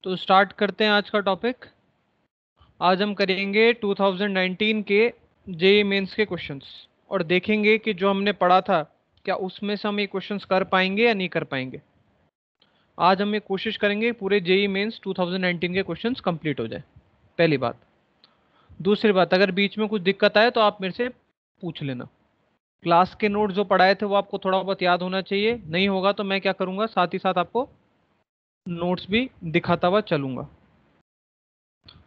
तो स्टार्ट करते हैं आज का टॉपिक। आज हम करेंगे 2019 के जेईई मेंस के क्वेश्चंस और देखेंगे कि जो हमने पढ़ा था क्या उसमें से हम ये क्वेश्चंस कर पाएंगे या नहीं कर पाएंगे। आज हम ये कोशिश करेंगे पूरे जेईई मेंस 2019 के क्वेश्चंस कंप्लीट हो जाए। पहली बात। दूसरी बात, अगर बीच में कुछ दिक्कत आए तो आप मेरे से पूछ लेना। क्लास के नोट्स जो पढ़ाए थे वो आपको थोड़ा बहुत याद होना चाहिए, नहीं होगा तो मैं क्या करूंगा, साथ ही साथ आपको नोट्स भी दिखाता हुआ चलूंगा।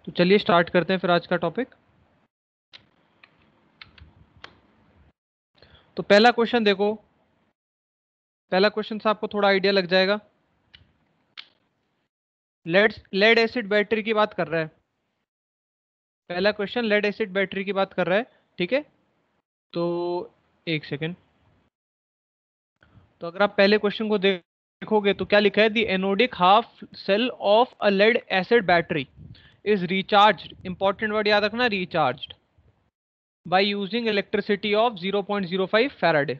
तो चलिए स्टार्ट करते हैं फिर आज का टॉपिक। तो पहला क्वेश्चन देखो। पहला क्वेश्चन से आपको थोड़ा आइडिया लग जाएगा। लेड एसिड बैटरी की बात कर रहा है। पहला क्वेश्चन लेड एसिड बैटरी की बात कर रहा है। ठीक है। तो एक सेकेंड। तो अगर आप पहले क्वेश्चन को देखोगे तो क्या लिखा है, the anodic half cell of a lead acid battery is recharged, important word याद रखना, recharged by using electricity of 0.05 faraday.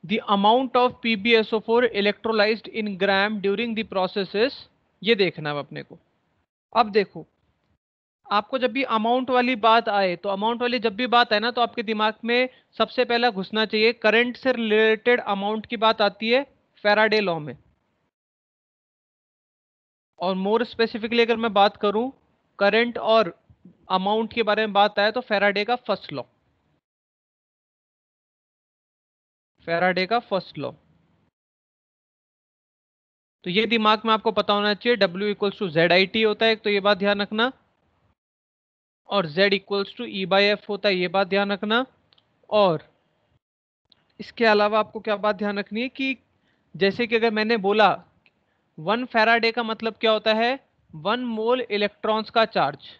The amount of PbSO4 electrolyzed in gram during the process is, ये देखना है अपने को। अब देखो, आपको जब भी अमाउंट वाली बात आए तो अमाउंट वाली जब भी बात आए ना तो आपके दिमाग में सबसे पहला घुसना चाहिए करंट से रिलेटेड अमाउंट की बात आती है फैराडे लॉ में। और मोर स्पेसिफिकली अगर मैं बात करूं करंट और अमाउंट के बारे में बात आए तो फैराडे का फर्स्ट लॉ। फैराडे का फर्स्ट लॉ। तो ये दिमाग में आपको पता होना चाहिए, W equals to Z I T होता है, एक तो ये बात ध्यान रखना। और Z equals to E by F होता है, ये बात ध्यान रखना। और इसके अलावा आपको क्या बात ध्यान रखनी है कि जैसे कि अगर मैंने बोला 1 फैराडे का मतलब क्या होता है, 1 मोल इलेक्ट्रॉन्स का चार्ज।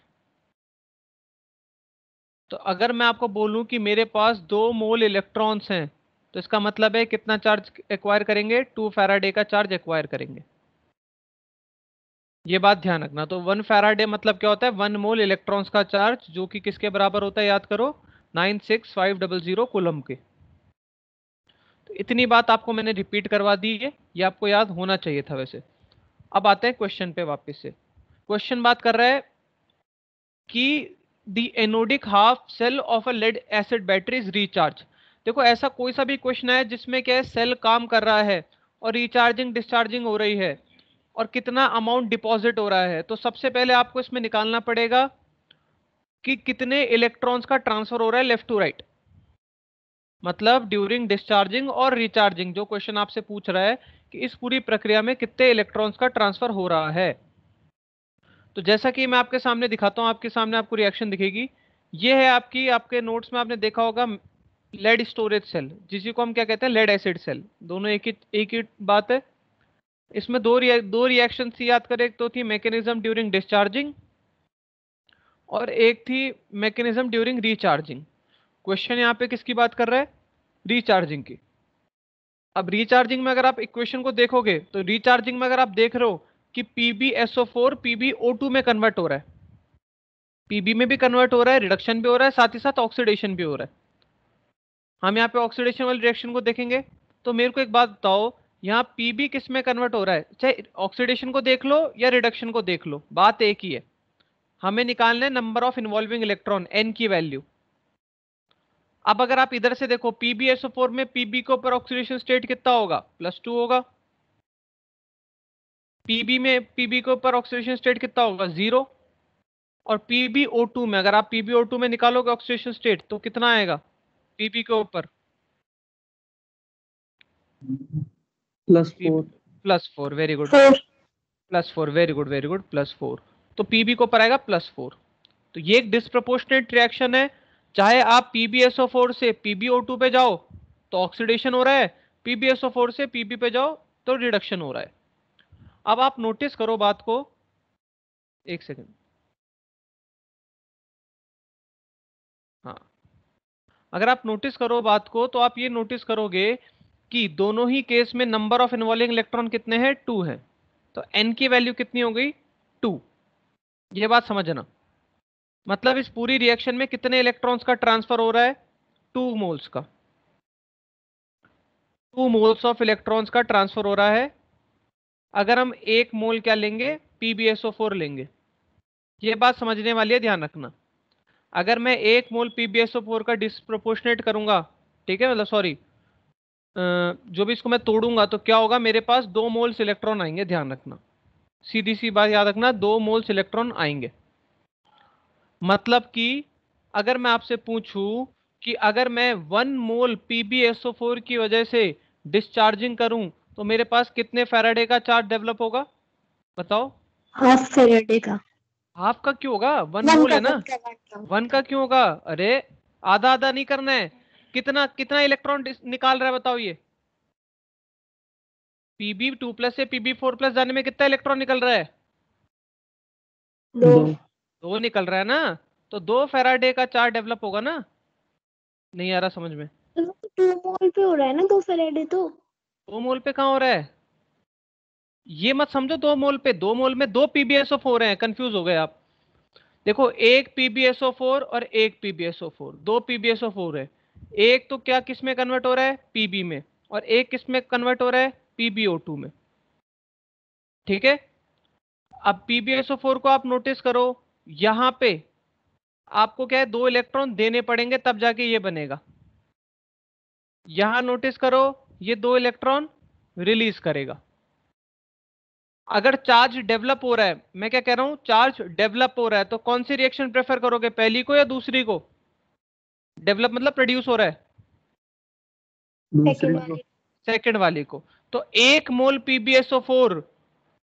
तो अगर मैं आपको बोलूं कि मेरे पास 2 मोल इलेक्ट्रॉन्स हैं तो इसका मतलब है कितना चार्ज एक्वायर करेंगे, 2 फैराडे का चार्ज एक्वायर करेंगे। ये बात ध्यान रखना। तो 1 फैराडे मतलब क्या होता है, 1 मोल इलेक्ट्रॉन्स का चार्ज, जो कि किसके बराबर होता है याद करो, 96500 कूलम के। तो इतनी बात आपको मैंने रिपीट करवा दी है, ये आपको याद होना चाहिए था वैसे। अब आते हैं क्वेश्चन पे वापस से। क्वेश्चन बात कर रहा है कि the anodic half cell of a lead acid battery is recharge. देखो ऐसा कोई सा भी क्वेश्चन है जिसमें क्या है, सेल काम कर रहा है और रिचार्जिंग डिस्चार्जिंग हो रही है और कितना अमाउंट डिपॉजिट हो रहा है, तो सबसे पहले आपको इसमें निकालना पड़ेगा कि कितने इलेक्ट्रॉन्स का ट्रांसफर हो रहा है लेफ्ट टू राइट। मतलब ड्यूरिंग डिस्चार्जिंग और रिचार्जिंग जो क्वेश्चन आपसे पूछ रहा है कि इस पूरी प्रक्रिया में कितने इलेक्ट्रॉन्स का ट्रांसफर हो रहा है। तो जैसा कि मैं आपके सामने दिखाता हूं, आपके सामने आपको रिएक्शन दिखेगी। ये है आपकी, आपके नोट्स में आपने देखा होगा लेड स्टोरेज सेल, जिसी को हम क्या कहते हैं, लेड एसिड सेल। दोनों एक ही बात है। इसमें दो रिएक्शन याद करें, एक तो थी मैकेनिज्म ड्यूरिंग डिस्चार्जिंग और एक थी मैकेनिज्म ड्यूरिंग रिचार्जिंग। क्वेश्चन यहाँ पे किसकी बात कर रहा है, रिचार्जिंग की। अब रिचार्जिंग में अगर आप इक्वेशन को देखोगे तो रिचार्जिंग में अगर आप देख रहे हो कि PbSO4 PbO2 में कन्वर्ट हो रहा है, पीबी में भी कन्वर्ट हो रहा है, रिडक्शन भी हो रहा है, साथ ही साथ ऑक्सीडेशन भी हो रहा है। हम यहाँ पे ऑक्सीडेशन वाली रिएक्शन को देखेंगे। तो मेरे को एक बात बताओ, यहाँ पीबी किस में कन्वर्ट हो रहा है, चाहे ऑक्सीडेशन को देख लो या रिडक्शन को देख लो, बात एक ही है। हमें निकालना है number of involving electron, N की वैल्यू। अब अगर आप इधर से देखो PbSO4 में पीबी के ऊपर ऑक्सीडेशन स्टेट कितना होगा, +2 होगा। पीबी में पीबी के ऊपर ऑक्सीडेशन स्टेट कितना होगा, 0। और PbO2 में अगर आप PbO2 में निकालोगे ऑक्सीडेशन स्टेट तो कितना आएगा पीबी के ऊपर, +4। +4। Very good. +4, very good very good, +4। तो पीबी को ऊपर आएगा +4। तो ये एक डिस्प्रोपोर्शनेट रिएक्शन है। चाहे आप PbSO4 से PbO2 पे जाओ तो ऑक्सीडेशन हो रहा है, PbSO4 से पीबी पे जाओ तो रिडक्शन हो रहा है। अब आप नोटिस करो बात को, एक सेकेंड। हाँ, अगर आप नोटिस करो बात को तो आप ये नोटिस करोगे कि दोनों ही केस में नंबर ऑफ इन्वॉल्विंग इलेक्ट्रॉन कितने हैं, 2 है। तो n की वैल्यू कितनी हो गई, 2। ये बात समझना। मतलब इस पूरी रिएक्शन में कितने इलेक्ट्रॉन्स का ट्रांसफर हो रहा है, 2 मोल्स का। 2 मोल्स ऑफ इलेक्ट्रॉन्स का ट्रांसफर हो रहा है अगर हम 1 मोल क्या लेंगे, PbSO4 लेंगे। ये बात समझने वाली है, ध्यान रखना। अगर मैं 1 मोल PbSO4 का डिस्प्रोपोर्शनेट करूंगा, ठीक है, मतलब सॉरी, जो भी इसको मैं तोड़ूंगा तो क्या होगा, मेरे पास 2 मोल्स इलेक्ट्रॉन आएंगे, ध्यान रखना। सीधी सी बात याद रखना, 2 मोल्स इलेक्ट्रॉन आएंगे। मतलब कि अगर मैं आपसे पूछूं कि अगर मैं 1 मोल PbSO4 की वजह से डिस्चार्जिंग करूं तो मेरे पास कितने फैराडे का चार्ज डेवलप होगा, बताओ। हाफ फेराडे का। हाफ का क्यों होगा, 1 वन मोल का है ना। वन का वन का 1 वन का का। क्यों होगा, अरे आधा आधा नहीं करना है। कितना कितना इलेक्ट्रॉन निकाल रहा है बताओ ये। Pb2+ से Pb4+ जाने में कितना इलेक्ट्रॉन निकल रहा है, दो। 2 निकल रहा है ना। तो 2 फैराडे का चार्ज डेवलप होगा ना। नहीं आ रहा समझ में। तो 2 मोल पे हो रहा है ना 2 फेराडे तो। 2 मोल पे कहाँ हो रहा है, ये मत समझो 2 मोल पे। 2 मोल में 2 PbSO4 हैं, कंफ्यूज हो गए आप। देखो, एक PbSO4 और एक PbSO4, 2 PbSO4 है। एक तो क्या किस में कन्वर्ट हो रहा है, Pb में, और एक किस में कन्वर्ट हो रहा है, PbO2 में। ठीक है। अब PbSO4 को आप नोटिस करो, यहां पे आपको क्या है, 2 इलेक्ट्रॉन देने पड़ेंगे तब जाके ये बनेगा। यहां नोटिस करो, ये 2 इलेक्ट्रॉन रिलीज करेगा। अगर चार्ज डेवलप हो रहा है, मैं क्या कह रहा हूं, चार्ज डेवलप हो रहा है, तो कौन सी रिएक्शन प्रेफर करोगे, पहली को या दूसरी को। डेवलप मतलब प्रोड्यूस हो रहा है, सेकंड वाली। सेकंड वाली को। तो 1 मोल PbSO4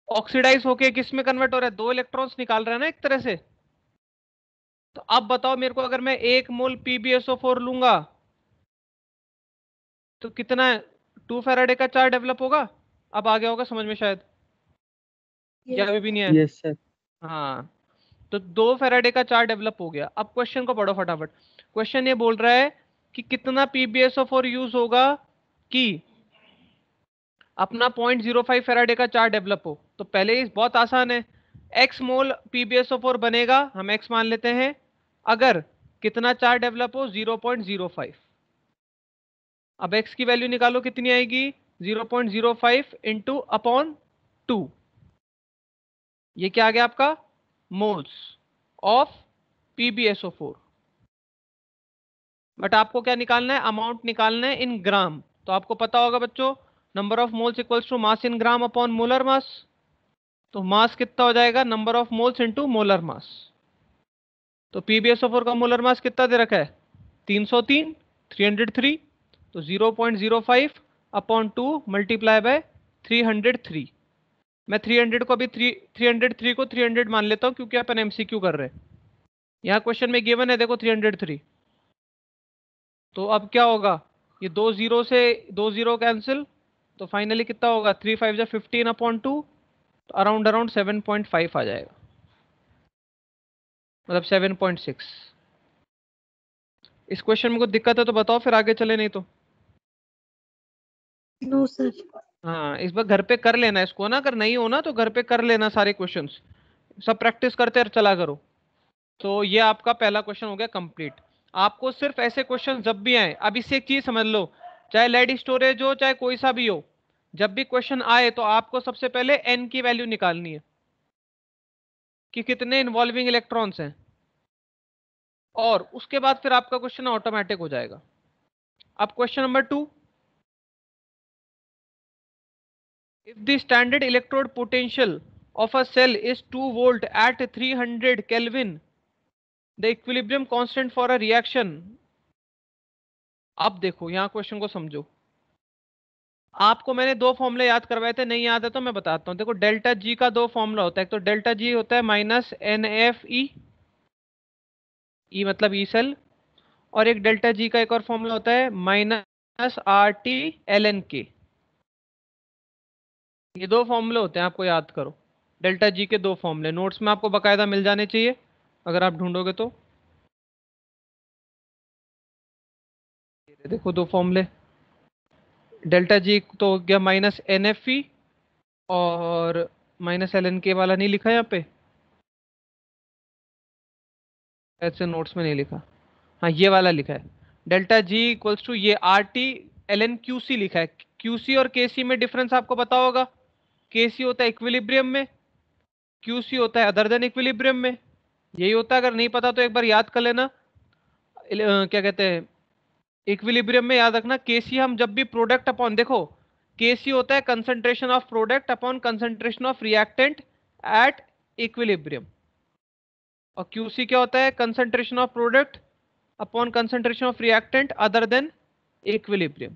ऑक्सीडाइज होके किस में कन्वर्ट हो रहा है, 2 इलेक्ट्रॉन्स निकाल रहा है ना एक तरह से। तो अब बताओ मेरे को, अगर मैं 1 मोल PbSO4 लूंगा तो कितना 2 फैराडे का चार्ज डेवलप होगा। अब आ गया होगा समझ में शायद, या अभी भी नहीं है। Yes sir. हाँ, तो 2 फैराडे का चार्ज डेवलप हो गया। अब क्वेश्चन को पढ़ो फटाफट। क्वेश्चन ये बोल रहा है कि कितना PbSO4 यूज होगा कि अपना 0.05 फैराडे का चार्ज डेवलप हो। तो पहले ही बहुत आसान है, x मोल PbSO4 बनेगा, हम x मान लेते हैं, अगर कितना चार्ज डेवलप हो, 0.05। अब x की वैल्यू निकालो, कितनी आएगी, 0.05 इंटू अपॉन 2। ये क्या आ गया आपका, मोल्स ऑफ PbSO4। बट आपको क्या निकालना है, अमाउंट निकालना है इन ग्राम। तो आपको पता होगा बच्चों, number of moles equals to mass in gram upon molar mass. तो मास कितना हो जाएगा, number of moles into molar mass. तो PbSO4 का मोलर मास कितना दे रखा है, 303, 303। तो 0.05 अपॉन 2 मल्टीप्लाई बाय 303। मैं 300 को अभी 303 को 300 मान लेता हूं, क्योंकि अपन MCQ कर रहे हैं। यहाँ क्वेश्चन में गिवन है, देखो 303। तो अब क्या होगा, ये 2 जीरो से 2 जीरो कैंसिल, तो फाइनली कितना होगा, 3 5 जा 15 अपॉन 2, तो अराउंड अराउंड 7.5 आ जाएगा, मतलब 7.6। इस क्वेश्चन में कुछ दिक्कत है तो बताओ, फिर आगे चले, नहीं तो। No sir. हाँ, इस बार घर पे कर लेना इसको ना, अगर नहीं हो ना तो घर पे कर लेना सारे क्वेश्चंस, सब प्रैक्टिस करते चला करो। तो ये आपका पहला क्वेश्चन हो गया कंप्लीट। आपको सिर्फ ऐसे क्वेश्चन जब भी आए, अब इससे एक चीज समझ लो, चाहे लेड स्टोरेज हो चाहे कोई सा भी हो, जब भी क्वेश्चन आए तो आपको सबसे पहले n की वैल्यू निकालनी है कि कितने इन्वॉल्विंग इलेक्ट्रॉन्स हैं, और उसके बाद फिर आपका क्वेश्चन ऑटोमेटिक हो जाएगा। अब question number 2, if the standard electrode potential of a cell is 2 volt at 300 Kelvin, the equilibrium constant for a reaction। अब देखो यहां क्वेश्चन को समझो। आपको मैंने 2 फॉर्मूले याद करवाए थे, नहीं याद है तो मैं बताता हूं। देखो, डेल्टा जी का 2 फॉर्मूला होता है, एक तो डेल्टा जी होता है -NFE, ई मतलब ई सेल, और एक डेल्टा जी का एक और फॉर्मूला होता है -RT ln k। ये 2 फॉर्मूले होते हैं, आपको याद करो। डेल्टा जी के 2 फॉर्मूले नोट्स में आपको बकायदा मिल जाने चाहिए अगर आप ढूंढोगे तो। ये देखो 2 फॉर्मूले, डेल्टा जी तो हो गया -NFE, और -ln k वाला नहीं लिखा यहाँ पे, ऐसे नोट्स में नहीं लिखा। हाँ, ये वाला लिखा है, डेल्टा जी इक्वल्स टू ये RT ln QC लिखा है। QC और KC में डिफरेंस आपको पता होगा, Kc होता है इक्विलिब्रियम में, Qc होता है अदर देन इक्विलिब्रियम में। यही होता है, अगर नहीं पता तो एक बार याद कर लेना। क्या कहते हैं, इक्विलिब्रियम में याद रखना Kc हम जब भी प्रोडक्ट अपॉन, देखो Kc होता है concentration of product upon concentration of reactant at equilibrium, और Qc क्या होता है, concentration of product upon concentration of reactant other than equilibrium.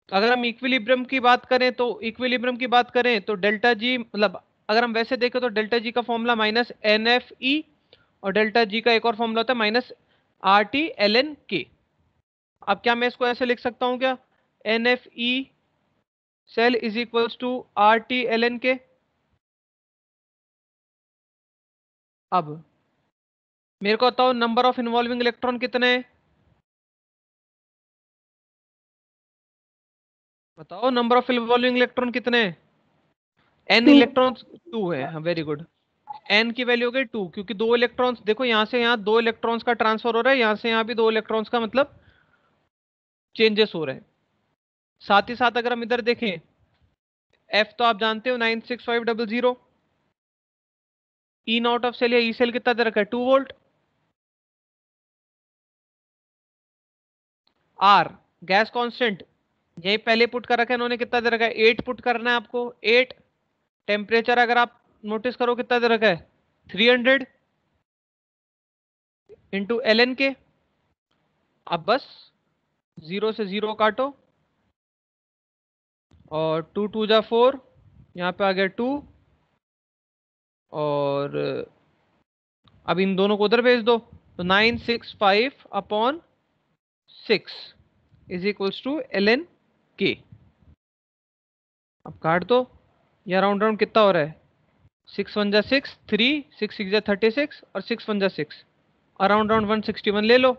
अगर हम इक्विलिब्रियम की बात करें तो डेल्टा जी, मतलब अगर हम वैसे देखें तो डेल्टा जी का formula minus N F E, और डेल्टा जी का एक और फॉर्मूला होता है minus R T L N K. अब क्या मैं इसको ऐसे लिख सकता हूं क्या, N F E cell is equals to R T L N K. अब मेरे को बताओ नंबर ऑफ इन्वॉल्विंग इलेक्ट्रॉन कितने हैं, बताओ नंबर ऑफ इन्वॉल्विंग इलेक्ट्रॉन कितने हैं। एन 2। इलेक्ट्रॉन्स 2 है, वेरी गुड। एन की वैल्यू हो गई 2, क्योंकि दो इलेक्ट्रॉन्स, देखो यहां से यहां दो इलेक्ट्रॉन्स का ट्रांसफर हो रहा है, यहां से यहां भी दो इलेक्ट्रॉन्स का मतलब चेंजेस हो रहे हैं। साथ ही साथ अगर हम इधर देखें, एफ तो आप जानते हो 96500, ई नॉट ऑफ सेल या ई सेल कितना दे रखा है 2 वोल्ट। आर गैस कांस्टेंट यही पहले पुट कर रखा है इन्होंने, कितना दे रखा है 8 पुट करना है आपको 8। टेम्परेचर अगर आप नोटिस करो कितना दे रखा है 300 इंटू एल एन के। अब बस 0 से 0 काटो, और 2 2 जा 4, यहाँ पे आ गया 2, और अब इन दोनों को उधर भेज दो, तो 965 upon 6 is equals to L N K. अब काट दो, या राउंड राउंड कितना हो रहा है, 6 1 जा 6, 3 6 6 जा 36, और 6 1 जा 6, अराउंड राउंड 161 ले लो।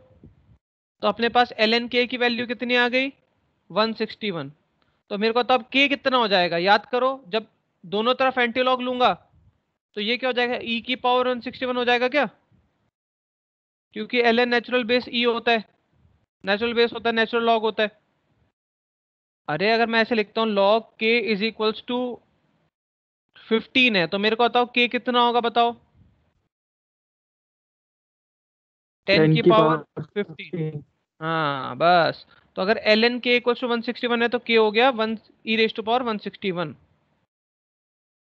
तो अपने पास एल एन के की वैल्यू कितनी आ गई 161। तो मेरे को तो अब के कितना हो जाएगा याद करो, जब दोनों तरफ एंटीलॉग लूंगा तो ये क्या हो जाएगा, ई की पावर 161 हो जाएगा क्या, क्योंकि एल एन नेचुरल बेस ई होता है, नेचुरल बेस होता है, नेचुरल लॉग होता है। अरे अगर मैं ऐसे लिखता हूँ लॉग के इज इक्वल्स टू 15 है, तो मेरे को बताओ के कितना होगा बताओ, 10 10 की की पावर पावर 15। 15। हाँ बस, तो अगर एल एन के इक्वल्स टू 161 है तो के हो गया 1 ई रेस्ट टू पावर 161।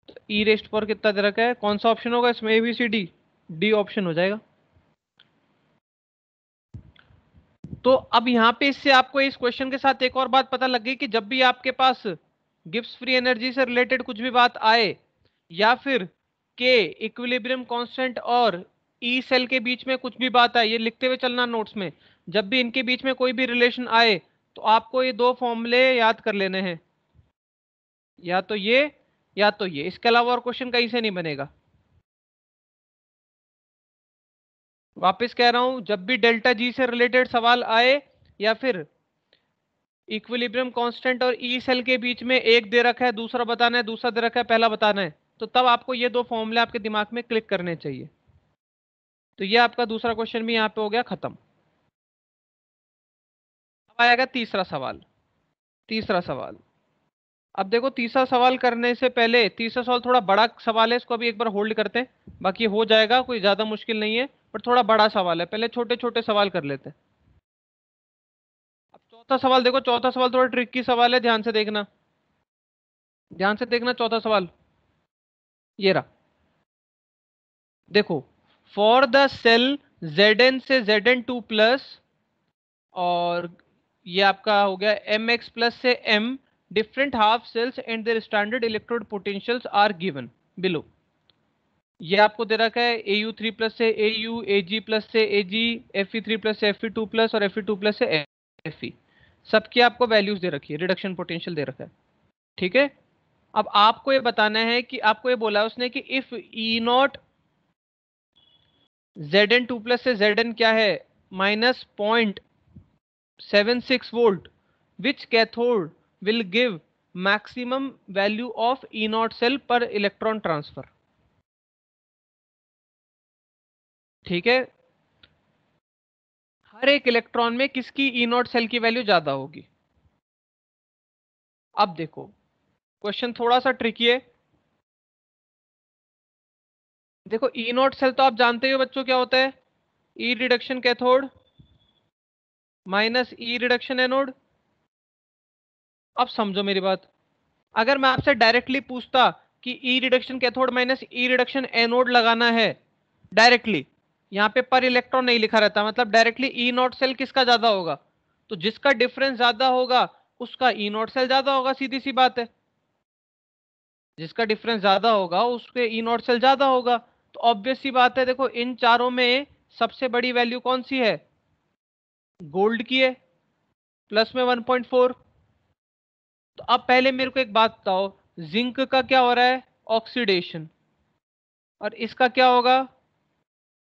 तो ई रेस्ट पावर कितना दे रखा है, कौन सा ऑप्शन होगा इसमें, A B C D, D option हो जाएगा। तो अब यहाँ पे इससे आपको इस क्वेश्चन के साथ एक और बात पता लग गई कि जब भी आपके पास गिब्स फ्री एनर्जी से रिलेटेड कुछ भी बात आए, या फिर के इक्विलिब्रियम कांस्टेंट और ई सेल के बीच में कुछ भी बात आए, ये लिखते हुए चलना नोट्स में, जब भी इनके बीच में कोई भी रिलेशन आए तो आपको ये दो फॉर्मूले याद कर लेने हैं, या तो ये या तो ये, इसके अलावा और क्वेश्चन कहीं से नहीं बनेगा। वापस कह रहा हूं, जब भी डेल्टा जी से रिलेटेड सवाल आए, या फिर इक्विलिब्रियम कांस्टेंट और ई सेल के बीच में एक दे रखा है दूसरा बताना है, दूसरा दे रखा है पहला बताना है, तो तब आपको ये दो फॉर्मूले आपके दिमाग में क्लिक करने चाहिए। तो ये आपका दूसरा क्वेश्चन भी यहाँ पे हो गया खत्म। अब आएगा तीसरा सवाल। तीसरा सवाल, अब देखो तीसरा सवाल करने से पहले, तीसरा सवाल थोड़ा बड़ा सवाल है, इसको अभी एक बार होल्ड करते हैं, बाकी हो जाएगा, कोई ज्यादा मुश्किल नहीं है, पर थोड़ा बड़ा सवाल है, पहले छोटे छोटे सवाल कर लेते हैं। अब चौथा सवाल देखो, चौथा सवाल थोड़ा ट्रिकी सवाल है, ध्यान से देखना, ध्यान से देखना चौथा सवाल। ये रहा, देखो, फॉर द सेल Zn से Zn2 प्लस, और ये आपका हो गया Mx प्लस से M, different half cells and their standard electrode potentials are given below. ये आपको दे रखा है Au3 प्लस से Au, Ag प्लस से Ag, Fe3 प्लस से Fe2 प्लस, और Fe2 प्लस से Fe। सबकी आपको वैल्यूज दे रखी है, रिडक्शन पोटेंशियल दे रखा है, ठीक है। अब आपको ये बताना है कि, आपको ये बोला है उसने कि if E not Zn2 plus से Zn क्या है -0.76 volt, which cathode will give maximum value of E not cell per electron transfer, ठीक है। हर एक इलेक्ट्रॉन में किसकी ई नॉट सेल की वैल्यू ज्यादा होगी, अब देखो क्वेश्चन थोड़ा सा ट्रिकी है। देखो ई नॉट सेल तो आप जानते हो बच्चों क्या होता है, ई reduction cathode minus E reduction anode. अब समझो मेरी बात, अगर मैं आपसे डायरेक्टली पूछता कि ई reduction cathode minus E reduction anode लगाना है डायरेक्टली, यहाँ पे पर इलेक्ट्रॉन नहीं लिखा रहता, मतलब डायरेक्टली ई नॉट सेल किसका ज्यादा होगा, तो जिसका डिफरेंस ज्यादा होगा उसका ई नॉट सेल ज्यादा होगा, सीधी सी बात है। जिसका डिफरेंस ज्यादा होगा उसके ई नॉट सेल ज्यादा होगा। तो ऑब्वियस सी बात है, देखो इन चारों में सबसे बड़ी वैल्यू कौन सी है, गोल्ड की है, प्लस में 1.4। तो अब पहले मेरे को एक बात बताओ, जिंक का क्या हो रहा है, ऑक्सीडेशन, और इसका क्या होगा,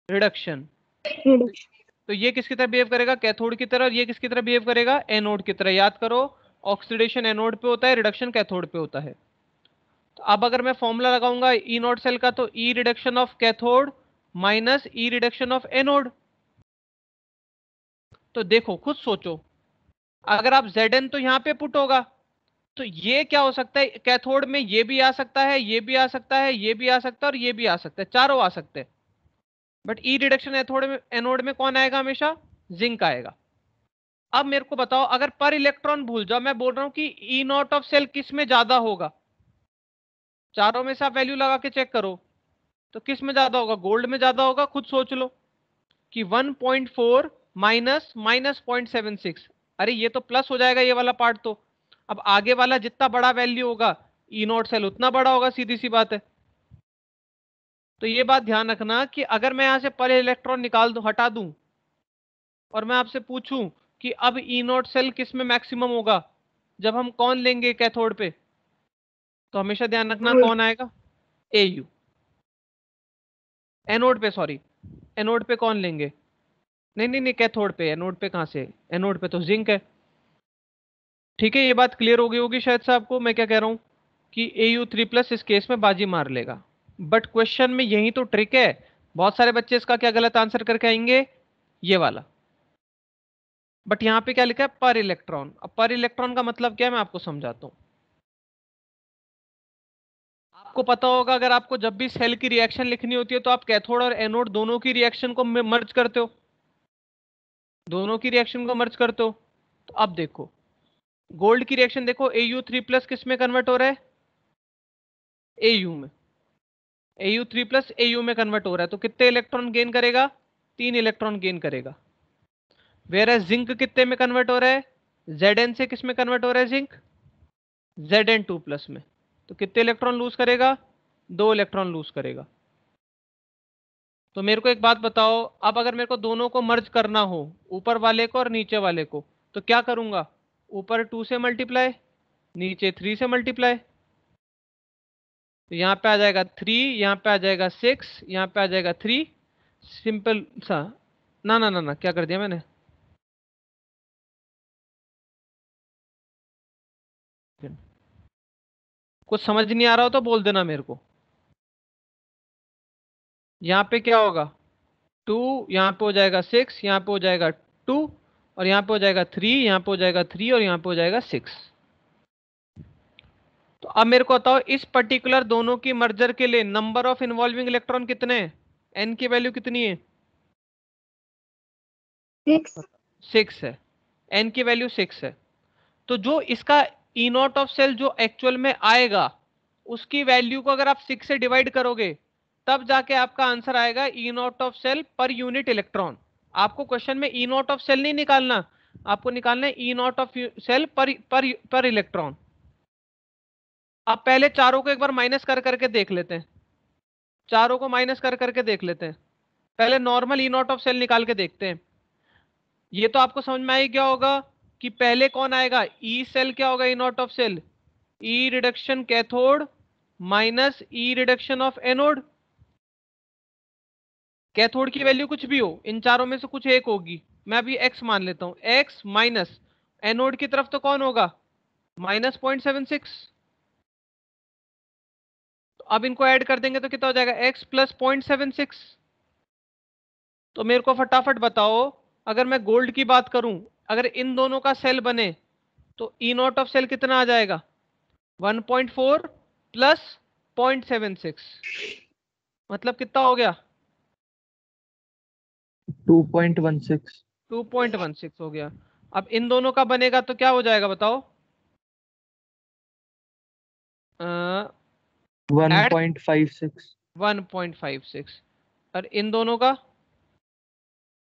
रिडक्शन। तो ये किसकी तरह बिहेव करेगा, कैथोड की तरह, और ये किसकी तरह बिहेव करेगा, एनोड की तरह। याद करो, ऑक्सीडेशन एनोड पे होता है, रिडक्शन कैथोड पे होता है। तो अब अगर मैं फॉर्मूला लगाऊंगा ई नॉट सेल का, तो E reduction of cathode minus E reduction of anode. तो देखो खुद सोचो, अगर आप Zn तो यहां पे पुट होगा, तो ये क्या हो सकता है, कैथोड में ये भी आ सकता है, ये भी आ सकता है, ये भी आ सकता है, और ये भी आ सकता है, चारों आ सकते हैं। बट ई रिडक्शन एथोड में, एनोड में कौन आएगा, हमेशा जिंक आएगा। अब मेरे को बताओ, अगर पर इलेक्ट्रॉन भूल जाओ, मैं बोल रहा हूं कि ई नॉट ऑफ सेल किस में ज्यादा होगा, चारों में से आप वैल्यू लगा के चेक करो, तो किस में ज्यादा होगा, गोल्ड में ज्यादा होगा। खुद सोच लो कि 1.4 माइनस माइनस 0.76, अरे ये तो प्लस हो जाएगा ये वाला पार्ट तो। अब आगे वाला जितना बड़ा वैल्यू होगा ई नॉट सेल उतना बड़ा होगा, सीधी सी बात है। तो ये बात ध्यान रखना कि अगर मैं यहां से पर इलेक्ट्रॉन निकाल दूं, हटा दूं, और मैं आपसे पूछूं कि अब ई नॉट सेल किस में मैक्सिमम होगा, जब हम कौन लेंगे कैथोड पे, तो हमेशा ध्यान रखना कौन आएगा, एयू। एनोड पे सॉरी, एनोड पे कौन लेंगे, नहीं नहीं नहीं, कैथोड पे, एनोड पे कहां से, एनोड पे तो जिंक है। ठीक है, ये बात क्लियर हो गई होगी शायद से आपको मैं क्या कह रहा हूं, कि Au3+ इस केस में बाजी मार लेगा। बट क्वेश्चन में यही तो ट्रिक है, बहुत सारे बच्चे इसका क्या गलत आंसर करके आएंगे, ये वाला। बट यहां पे क्या लिखा है, पर इलेक्ट्रॉन। अब पर इलेक्ट्रॉन का मतलब क्या है, मैं आपको समझाता हूं। आपको पता होगा, अगर आपको जब भी सेल की रिएक्शन लिखनी होती है, तो आप कैथोड और एनोड दोनों की रिएक्शन को मर्ज करते हो, दोनों की रिएक्शन को मर्ज करते हो। तो अब देखो, गोल्ड की रिएक्शन देखो, Au3+ किस में कन्वर्ट हो रहा है, Au में, Au3+ Au में कन्वर्ट हो रहा है, तो कितने इलेक्ट्रॉन गेन करेगा, 3 इलेक्ट्रॉन गेन करेगा। वेर जिंक कितने में कन्वर्ट हो रहा है, Zn से किस में कन्वर्ट हो रहा है जिंक, Zn2+ में, तो कितने इलेक्ट्रॉन लूज करेगा, 2 इलेक्ट्रॉन लूज करेगा। तो मेरे को एक बात बताओ, अब अगर मेरे को दोनों को मर्ज करना हो, ऊपर वाले को और नीचे वाले को, तो क्या करूंगा, ऊपर 2 से मल्टीप्लाई, नीचे 3 से मल्टीप्लाई। तो यहाँ पे आ जाएगा 3, यहाँ पे आ जाएगा 6, यहाँ पे आ जाएगा 3, सिंपल सा। ना ना ना ना, क्या कर दिया मैंने, कुछ समझ नहीं आ रहा हो तो बोल देना मेरे को। यहाँ पे क्या होगा, 2, यहाँ पे हो जाएगा 6, यहाँ पे हो जाएगा 2, और यहाँ पे हो जाएगा 3, यहाँ पे हो जाएगा 3, और यहाँ पे हो जाएगा 6। तो अब मेरे को बताओ, इस पर्टिकुलर दोनों की मर्जर के लिए नंबर ऑफ इन्वॉल्विंग इलेक्ट्रॉन कितने हैं, एन की वैल्यू कितनी है, 6। 6 है, एन की वैल्यू 6 है। तो जो इसका ई नॉट ऑफ सेल जो एक्चुअल में आएगा, उसकी वैल्यू को अगर आप 6 से डिवाइड करोगे, तब जाके आपका आंसर आएगा E not of cell per unit electron. आपको क्वेश्चन में ई नॉट ऑफ सेल नहीं निकालना, आपको निकालना है ई not of cell per electron. अब पहले चारों को एक बार माइनस कर करके देख लेते हैं, चारों को माइनस कर करके देख लेते हैं। पहले normal E not of cell निकाल के देखते हैं। ये तो आपको समझ में आ ही गया होगा कि पहले कौन आएगा, ई सेल क्या होगा, E not of cell, E reduction cathode minus E reduction of anode. Cathode की वैल्यू कुछ भी हो, इन चारों में से कुछ एक होगी, मैं अभी एक्स मान लेता हूं, एक्स माइनस एनोड की तरफ तो कौन होगा, -0.76। तो अब इनको ऐड कर देंगे तो कितना हो जाएगा, एक्स प्लस 0.76। तो मेरे को फटाफट बताओ, अगर मैं गोल्ड की बात करूं, अगर इन दोनों का सेल बने, तो ई नॉट ऑफ सेल कितना आ जाएगा, 1.4 प्लस 0.76 मतलब कितना हो गया? 2.16। 2.16 हो गया। अब इन दोनों का बनेगा तो क्या हो जाएगा बताओ? एड 1.56। 1.56 और इन दोनों का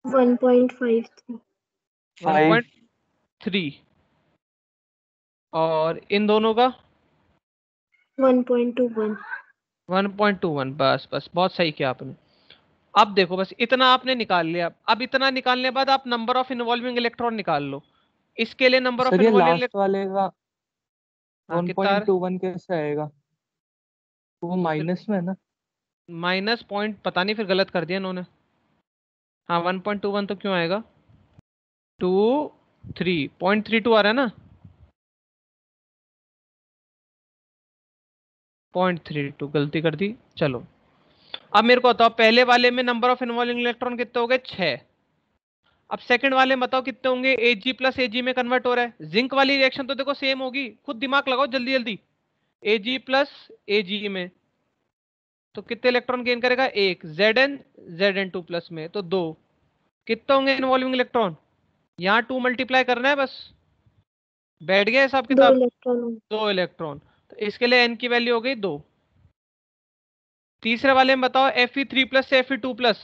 1.53 5। 1.3 और इन दोनों का 1.21 1.21। बस बस बहुत सही किया आपने। अब देखो बस इतना आपने निकाल लिया। अब इतना निकालने के बाद आप नंबर ऑफ इन्वॉल्विंग इलेक्ट्रॉन निकाल लो। इसके लिए नंबर ऑफ सर ये इन्वॉल्विंग लास्ट वाले का हाँ कितना आ रहा 1.21 कैसे आएगा? वो है? फिर माइनस में है ना? माइनस पॉइंट पता नहीं, फिर गलत कर दिया इन्होंने। हाँ 1.21 तो क्यों आएगा? 0.32 आ रहा है ना? 0.32 गलती कर दी। चलो अब मेरे को बताओ, पहले वाले में नंबर ऑफ इन्वॉल्विंग इलेक्ट्रॉन कितने हो गए? 6। अब सेकंड वाले में बताओ कितने होंगे? Ag प्लस Ag में कन्वर्ट हो रहा है। जिंक वाली रिएक्शन तो देखो सेम होगी, खुद दिमाग लगाओ जल्दी जल्दी। Ag प्लस Ag में तो कितने इलेक्ट्रॉन गेन करेगा? एक। Zn प्लस में तो दो। कितने होंगे इन्वॉल्विंग इलेक्ट्रॉन? यहाँ 2 मल्टीप्लाई करना है बस, बैठ गया हिसाब 2 किताब। इलेक्ट्रॉन 2 इलेक्ट्रॉन तो इसके लिए n की वैल्यू हो गई 2। तीसरे वाले में बताओ Fe3 प्लस से Fe2 प्लस,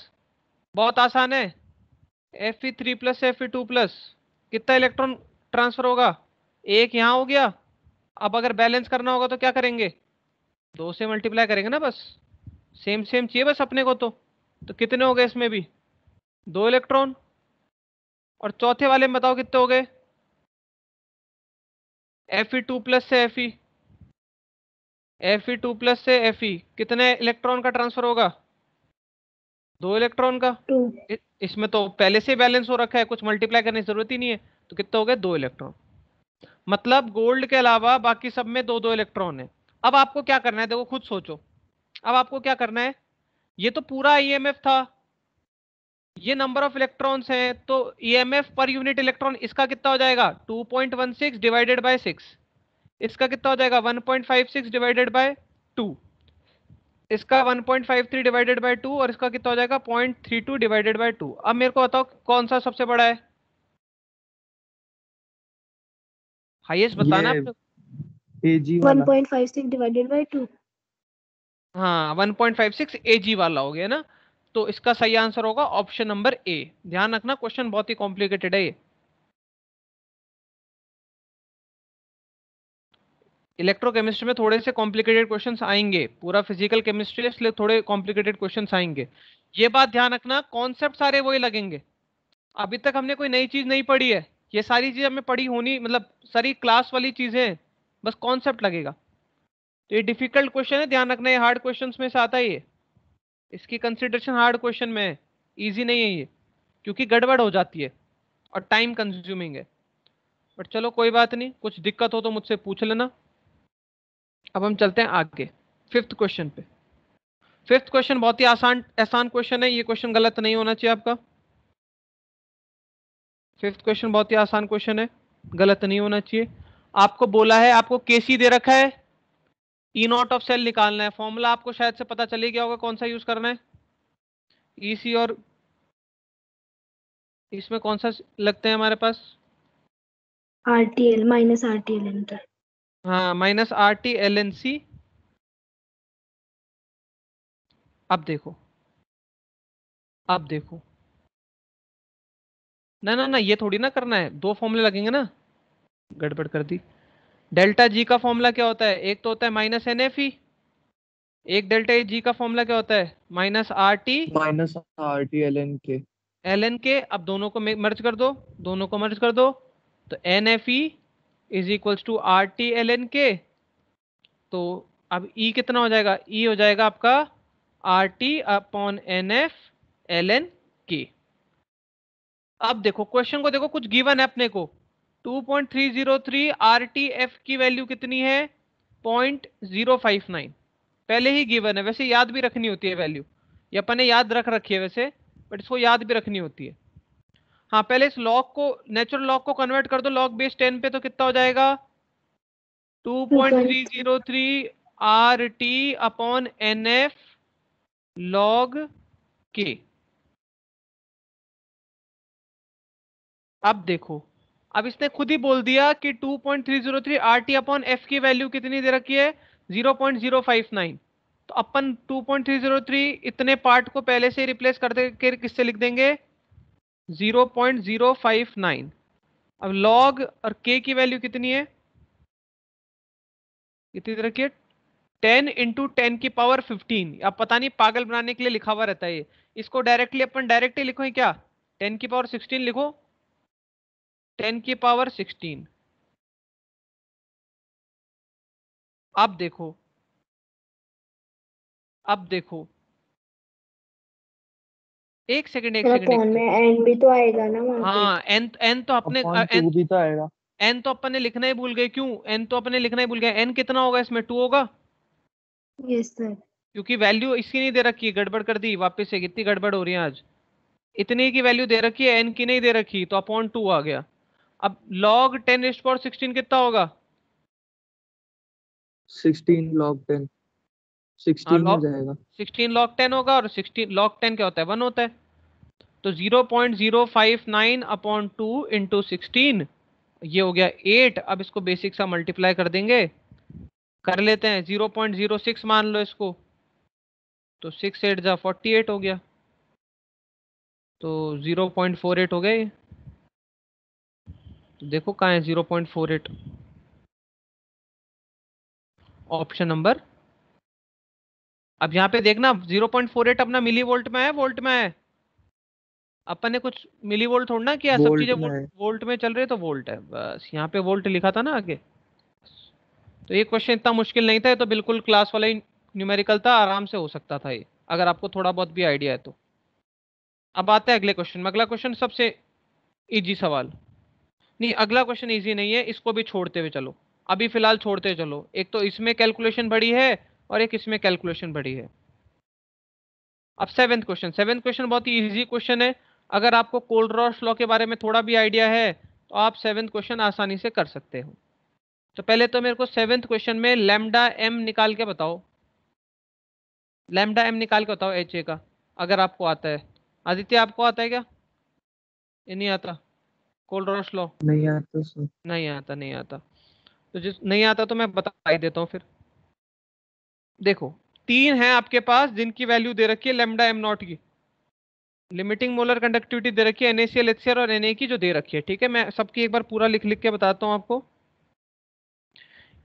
बहुत आसान है। Fe3 प्लस से Fe2 प्लस कितना इलेक्ट्रॉन ट्रांसफर होगा? एक यहाँ हो गया। अब अगर बैलेंस करना होगा तो क्या करेंगे? 2 से मल्टीप्लाई करेंगे ना बस। सेम सेम चाहिए बस अपने को तो कितने हो गए इसमें भी? 2 इलेक्ट्रॉन। और चौथे वाले में बताओ कितने हो गए? Fe2 प्लस से Fe2 प्लस से Fe कितने इलेक्ट्रॉन का ट्रांसफर होगा? 2 इलेक्ट्रॉन का। 2 इसमें तो पहले से बैलेंस हो रखा है, कुछ मल्टीप्लाई करने की जरूरत ही नहीं है। तो कितने हो गए? 2 इलेक्ट्रॉन। मतलब गोल्ड के अलावा बाकी सब में 2 2 इलेक्ट्रॉन है। अब आपको क्या करना है देखो, खुद सोचो। अब आपको क्या करना है? ये तो पूरा ईएमएफ था, ये नंबर ऑफ इलेक्ट्रॉन्स हैं, तो ईएमएफ पर यूनिट इलेक्ट्रॉन इसका कितना हो जाएगा? 2.16 डिवाइडेड बाय 6। इसका कितना हो जाएगा? 1.56 डिवाइडेड बाय 2। इसका 1.53 डिवाइडेड बाय 2 और इसका कितना हो जाएगा? 0.32 डिवाइडेड बाय 2। अब मेरे को बताओ कौन सा सबसे बड़ा है? हाईएस्ट बताना है ये आपने। एजी वाला। 1.56 डिवाइडेड बाय 2 हाँ 1.56 एजी वाला हो गया ना। तो इसका सही आंसर होगा ऑप्शन नंबर ए। ध्यान रखना क्वेश्चन बहुत ही कॉम्प्लिकेटेड है ये। इलेक्ट्रोकेमिस्ट्री में थोड़े से कॉम्प्लिकेटेड क्वेश्चंस आएंगे, पूरा फिजिकल केमिस्ट्री है इसलिए थोड़े कॉम्प्लिकेटेड क्वेश्चंस आएंगे। ये बात ध्यान रखना, कॉन्सेप्ट सारे वही लगेंगे। अभी तक हमने कोई नई चीज नहीं पढ़ी है, ये सारी चीज हमें पढ़ी होनी, मतलब सारी क्लास वाली चीजें हैं, बस कॉन्सेप्ट लगेगा। तो ये डिफिकल्ट क्वेश्चन है, ध्यान रखना, ये हार्ड क्वेश्चंस में से आता है ये। इसकी कंसिडरेशन हार्ड क्वेश्चन में है, इजी नहीं है ये, क्योंकि गड़बड़ हो जाती है और टाइम कंज्यूमिंग है। बट चलो कोई बात नहीं, कुछ दिक्कत हो तो मुझसे पूछ लेना। अब हम चलते हैं आगे फिफ्थ क्वेश्चन पे। फिफ्थ क्वेश्चन बहुत ही आसान आसान क्वेश्चन है, ये क्वेश्चन गलत नहीं होना चाहिए आपका। फिफ्थ क्वेश्चन बहुत ही आसान क्वेश्चन है, गलत नहीं होना चाहिए। आपको बोला है, आपको केसी दे रखा है, ई नॉट ऑफ सेल निकालना है। फॉर्मूला आपको शायद से पता चले गया होगा कौन सा यूज करना है। ईसी और इसमें कौन सा लगते हैं हमारे पास? RTL माइनस RTL इनके हाँ माइनस RT LNC। अब देखो, अब देखो, ना ना ना ये थोड़ी ना करना है, दो फॉर्मूले लगेंगे ना। गड़बड़ कर दी। डेल्टा जी का फॉर्मूला क्या होता है? एक तो होता है माइनस NFE, एक डेल्टा जी का फॉर्मूला क्या होता है? Minus RT minus RT LN के। LN के। अब दोनों को मर्ज कर दो, दोनों को मर्ज कर दो, तो NFE is equals to RT LN के। तो अब E कितना हो जाएगा? E हो जाएगा आपका RT अपॉन NF LN के। अब देखो क्वेश्चन को देखो, कुछ गिवन है अपने को। 2.303 RTF की वैल्यू कितनी है? 0.059 पहले ही गिवन है, वैसे याद भी रखनी होती है वैल्यू, ये अपन ने याद रख रखी है वैसे, बट इसको याद भी रखनी होती है। हाँ पहले इस लॉग को, नेचुरल लॉग को कन्वर्ट कर दो लॉग बेस 10 पे, तो कितना हो जाएगा? 2.303 RT upon NF log K। अब देखो, अब इसने खुद ही बोल दिया कि 2.303 RT अपॉन F की वैल्यू कितनी दे रखी है, 0.059। तो अपन 2.303 इतने पार्ट को पहले से रिप्लेस कर दे के किससे लिख देंगे, 0.059। अब log और K की वैल्यू कितनी है, कितनी दे रखी है, 10 × 10⁻15। अब पता नहीं पागल बनाने के लिए लिखा हुआ रहता है ये, इसको डायरेक्टली अपन डायरेक्टली लिखो ही क्या, 10⁻16 लिखो, 10⁻16। अब देखो, अब देखो, एक सेकंड एक मेरा सेकंड एक फोन सेकंड। में एंड भी तो आएगा ना वहाँ पे। हाँ, एन एन तो अपने अपॉन एन 2 भी तो आएगा। एन तो अपन ने लिखना ही भूल गए। क्यों, एन तो अपने लिखना ही भूल गए। एन कितना होगा इसमें, 2 होगा, यस सर। क्योंकि वैल्यू इसकी नहीं दे रखी है, गड़बड़ कर दी वापस से। कितनी गड़बड़ हो रही है आज, इतनी की वैल्यू दे रखी है, एन की नहीं दे रखी, तो अपॉन 2 आ गया। अब log 10⁻16 कितना होगा, 16 log 10, हाँ 16 में log जाएगा। 16 log 10 होगा, और 16 log 10 क्या होता है, 1 होता है। तो 0.059 अपॉन 2 × 16, ये हो गया 8। अब इसको बेसिक सा मल्टीप्लाई कर देंगे, कर लेते हैं, 0.06 मान लो इसको, तो 6 8 जा 48 हो गया, तो 0.48 हो गया ये। तो देखो कहाँ है 0.48, ऑप्शन नंबर। अब यहाँ पे देखना 0.48 अपना मिली वोल्ट में है, वोल्ट में है। अपन ने कुछ मिली वोल्ट थोड़ा ना किया, सब चीजें वोल्ट में वोल्ट है। वोल्ट में चल रही है, तो वोल्ट है बस। यहाँ पे वोल्ट लिखा था ना आगे। तो ये क्वेश्चन इतना मुश्किल नहीं था, ये तो बिल्कुल क्लास वाला ही न्यूमेरिकल था, आराम से हो सकता था ये, अगर आपको थोड़ा बहुत भी आइडिया है तो। अब आते हैं अगले क्वेश्चन में। अगला क्वेश्चन सबसे इजी सवाल, नहीं अगला क्वेश्चन इजी नहीं है, इसको भी छोड़ते हुए चलो, अभी फिलहाल छोड़ते चलो। एक तो इसमें कैलकुलेशन बड़ी है, और एक इसमें कैलकुलेशन बड़ी है। अब सेवेंथ क्वेश्चन बहुत ही इजी क्वेश्चन है। अगर आपको कोलरॉस लॉ के बारे में थोड़ा भी आइडिया है, तो आप सेवेंथ क्वेश्चन आसानी से कर सकते हो। तो पहले तो मेरे को सेवेंथ क्वेश्चन में लैम्डा एम निकाल के बताओ, लैम्डा एम निकाल के बताओ एच ए का, अगर आपको आता है। आदित्य आपको आता है क्या, ये नहीं आता, कोलरॉस लॉ? नहीं आता सर। नहीं आता, नहीं आता। तो जिस नहीं आता तो मैं बता ही देता हूँ फिर। देखो, तीन है आपके पास जिनकी वैल्यू दे रखी है लैम्डा एम नॉट की। लिमिटिंग मोलर कंडक्टिविटी दे रखी है NaCl HCl और Na की जो दे रखी है, ठीक है। मैं सबकी एक बार पूरा लिख लिख के बताता हूँ आपको।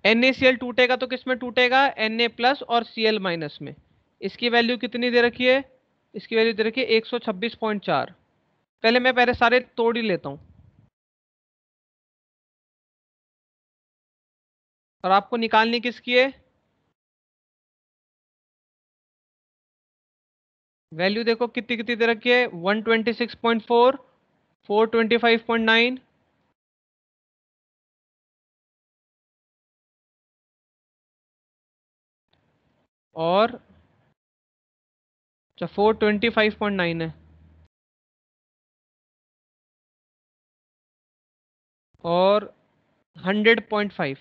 NaCl टूटेगा तो किस में टूटेगा, Na प्लस और Cl माइनस में। इसकी वैल्यू कितनी दे रखी है, इसकी वैल्यू दे रखी है 126.4। पहले सारे तोड़ ही लेता हूँ, और आपको निकालनी किसकी है, वैल्यू देखो कितनी कितनी दे रखी है, 126.4, 425.9, और अच्छा 425.9 है, और 100.5।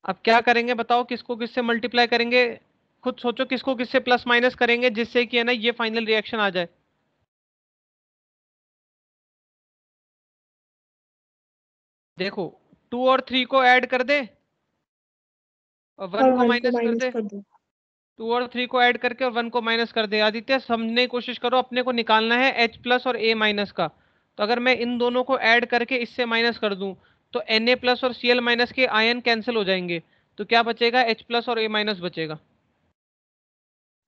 अब क्या करेंगे बताओ, किसको किससे मल्टीप्लाई करेंगे, खुद सोचो, किसको किससे प्लस माइनस करेंगे जिससे कि है ना ये फाइनल रिएक्शन आ जाए। देखो, 2 और 3 को ऐड कर दे, और और 1 को 1 को माइनस कर माइनस दे। कर दो। 2 और 3 को ऐड करके और 1 को माइनस कर दे। आदित्य समझने की कोशिश करो, अपने को निकालना है H प्लस और A माइनस का। तो अगर मैं इन दोनों को ऐड करके इससे माइनस कर दूं, तो Na प्लस और Cl माइनस के आयन कैंसिल हो जाएंगे, तो क्या बचेगा, H प्लस और A माइनस बचेगा।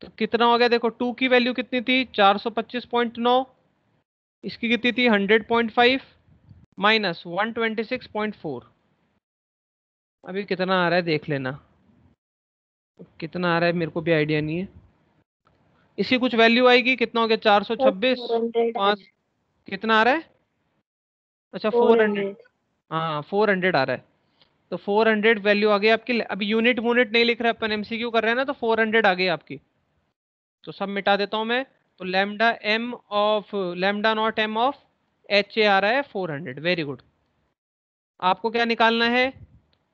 तो कितना हो गया, देखो 2 की वैल्यू कितनी थी, 425.9, इसकी कितनी थी 100.5, माइनस 126.4। अभी कितना आ रहा है देख लेना, कितना आ रहा है मेरे को भी आइडिया नहीं है। इसकी कुछ वैल्यू आएगी, कितना हो गया, सर 426, 400 आ 5, कितना आ रहा है, अच्छा 400, 400। हाँ 400 आ रहा है। तो 400 वैल्यू आ गई आपकी। अभी यूनिट यूनिट नहीं लिख रहे अपन, MCQ कर रहे हैं ना, तो 400 आ गई आपकी। तो सब मिटा देता हूँ मैं। तो lambda naught M of H A आ रहा है 400। Very good. आपको क्या निकालना है,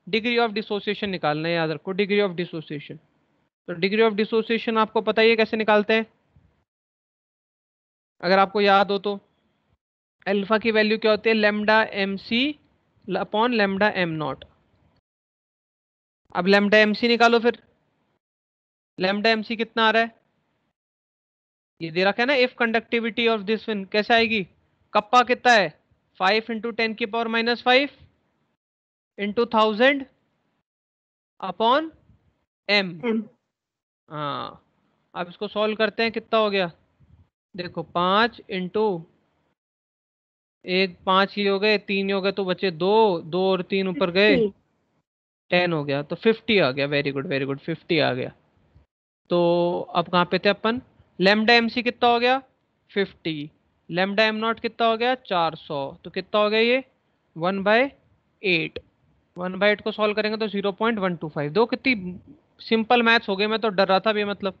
डिग्री ऑफ डिसोसिएशन निकालना है, याद रखो डिग्री ऑफ डिसोसिएशन। तो डिग्री ऑफ डिसोसिएशन आपको पता ही है कैसे निकालते हैं, अगर आपको याद हो तो। अल्फा की वैल्यू क्या होती है, lambda M c upon lambda M not. अब लेमडा एम सी निकालो फिर, लेमडा एम सी कितना आ रहा है, ये दे रखा है ना, if conductivity of this fin कैसे आएगी, कप्पा कितना है 5 × 10⁻⁵ इंटू 1000 अपॉन एम। M. हाँ, अब इसको सॉल्व करते हैं, कितना हो गया, देखो 5 इंटू एक, 5 ही हो गए, 3 ही हो गए तो बचे 2, 2 और 3 ऊपर गए, 50. 10 हो गया, तो 50 आ गया। वेरी गुड वेरी गुड, 50 आ गया। तो अब कहाँ पे थे अपन, लेमडा एम सी कितना हो गया 50, लेमडा एम नॉट कितना हो गया 400, तो कितना हो गया ये 1/8। 1/8 को सॉल्व करेंगे तो 0.125। दो कितनी सिंपल मैथ्स हो गए, मैं तो डर रहा था भी, मतलब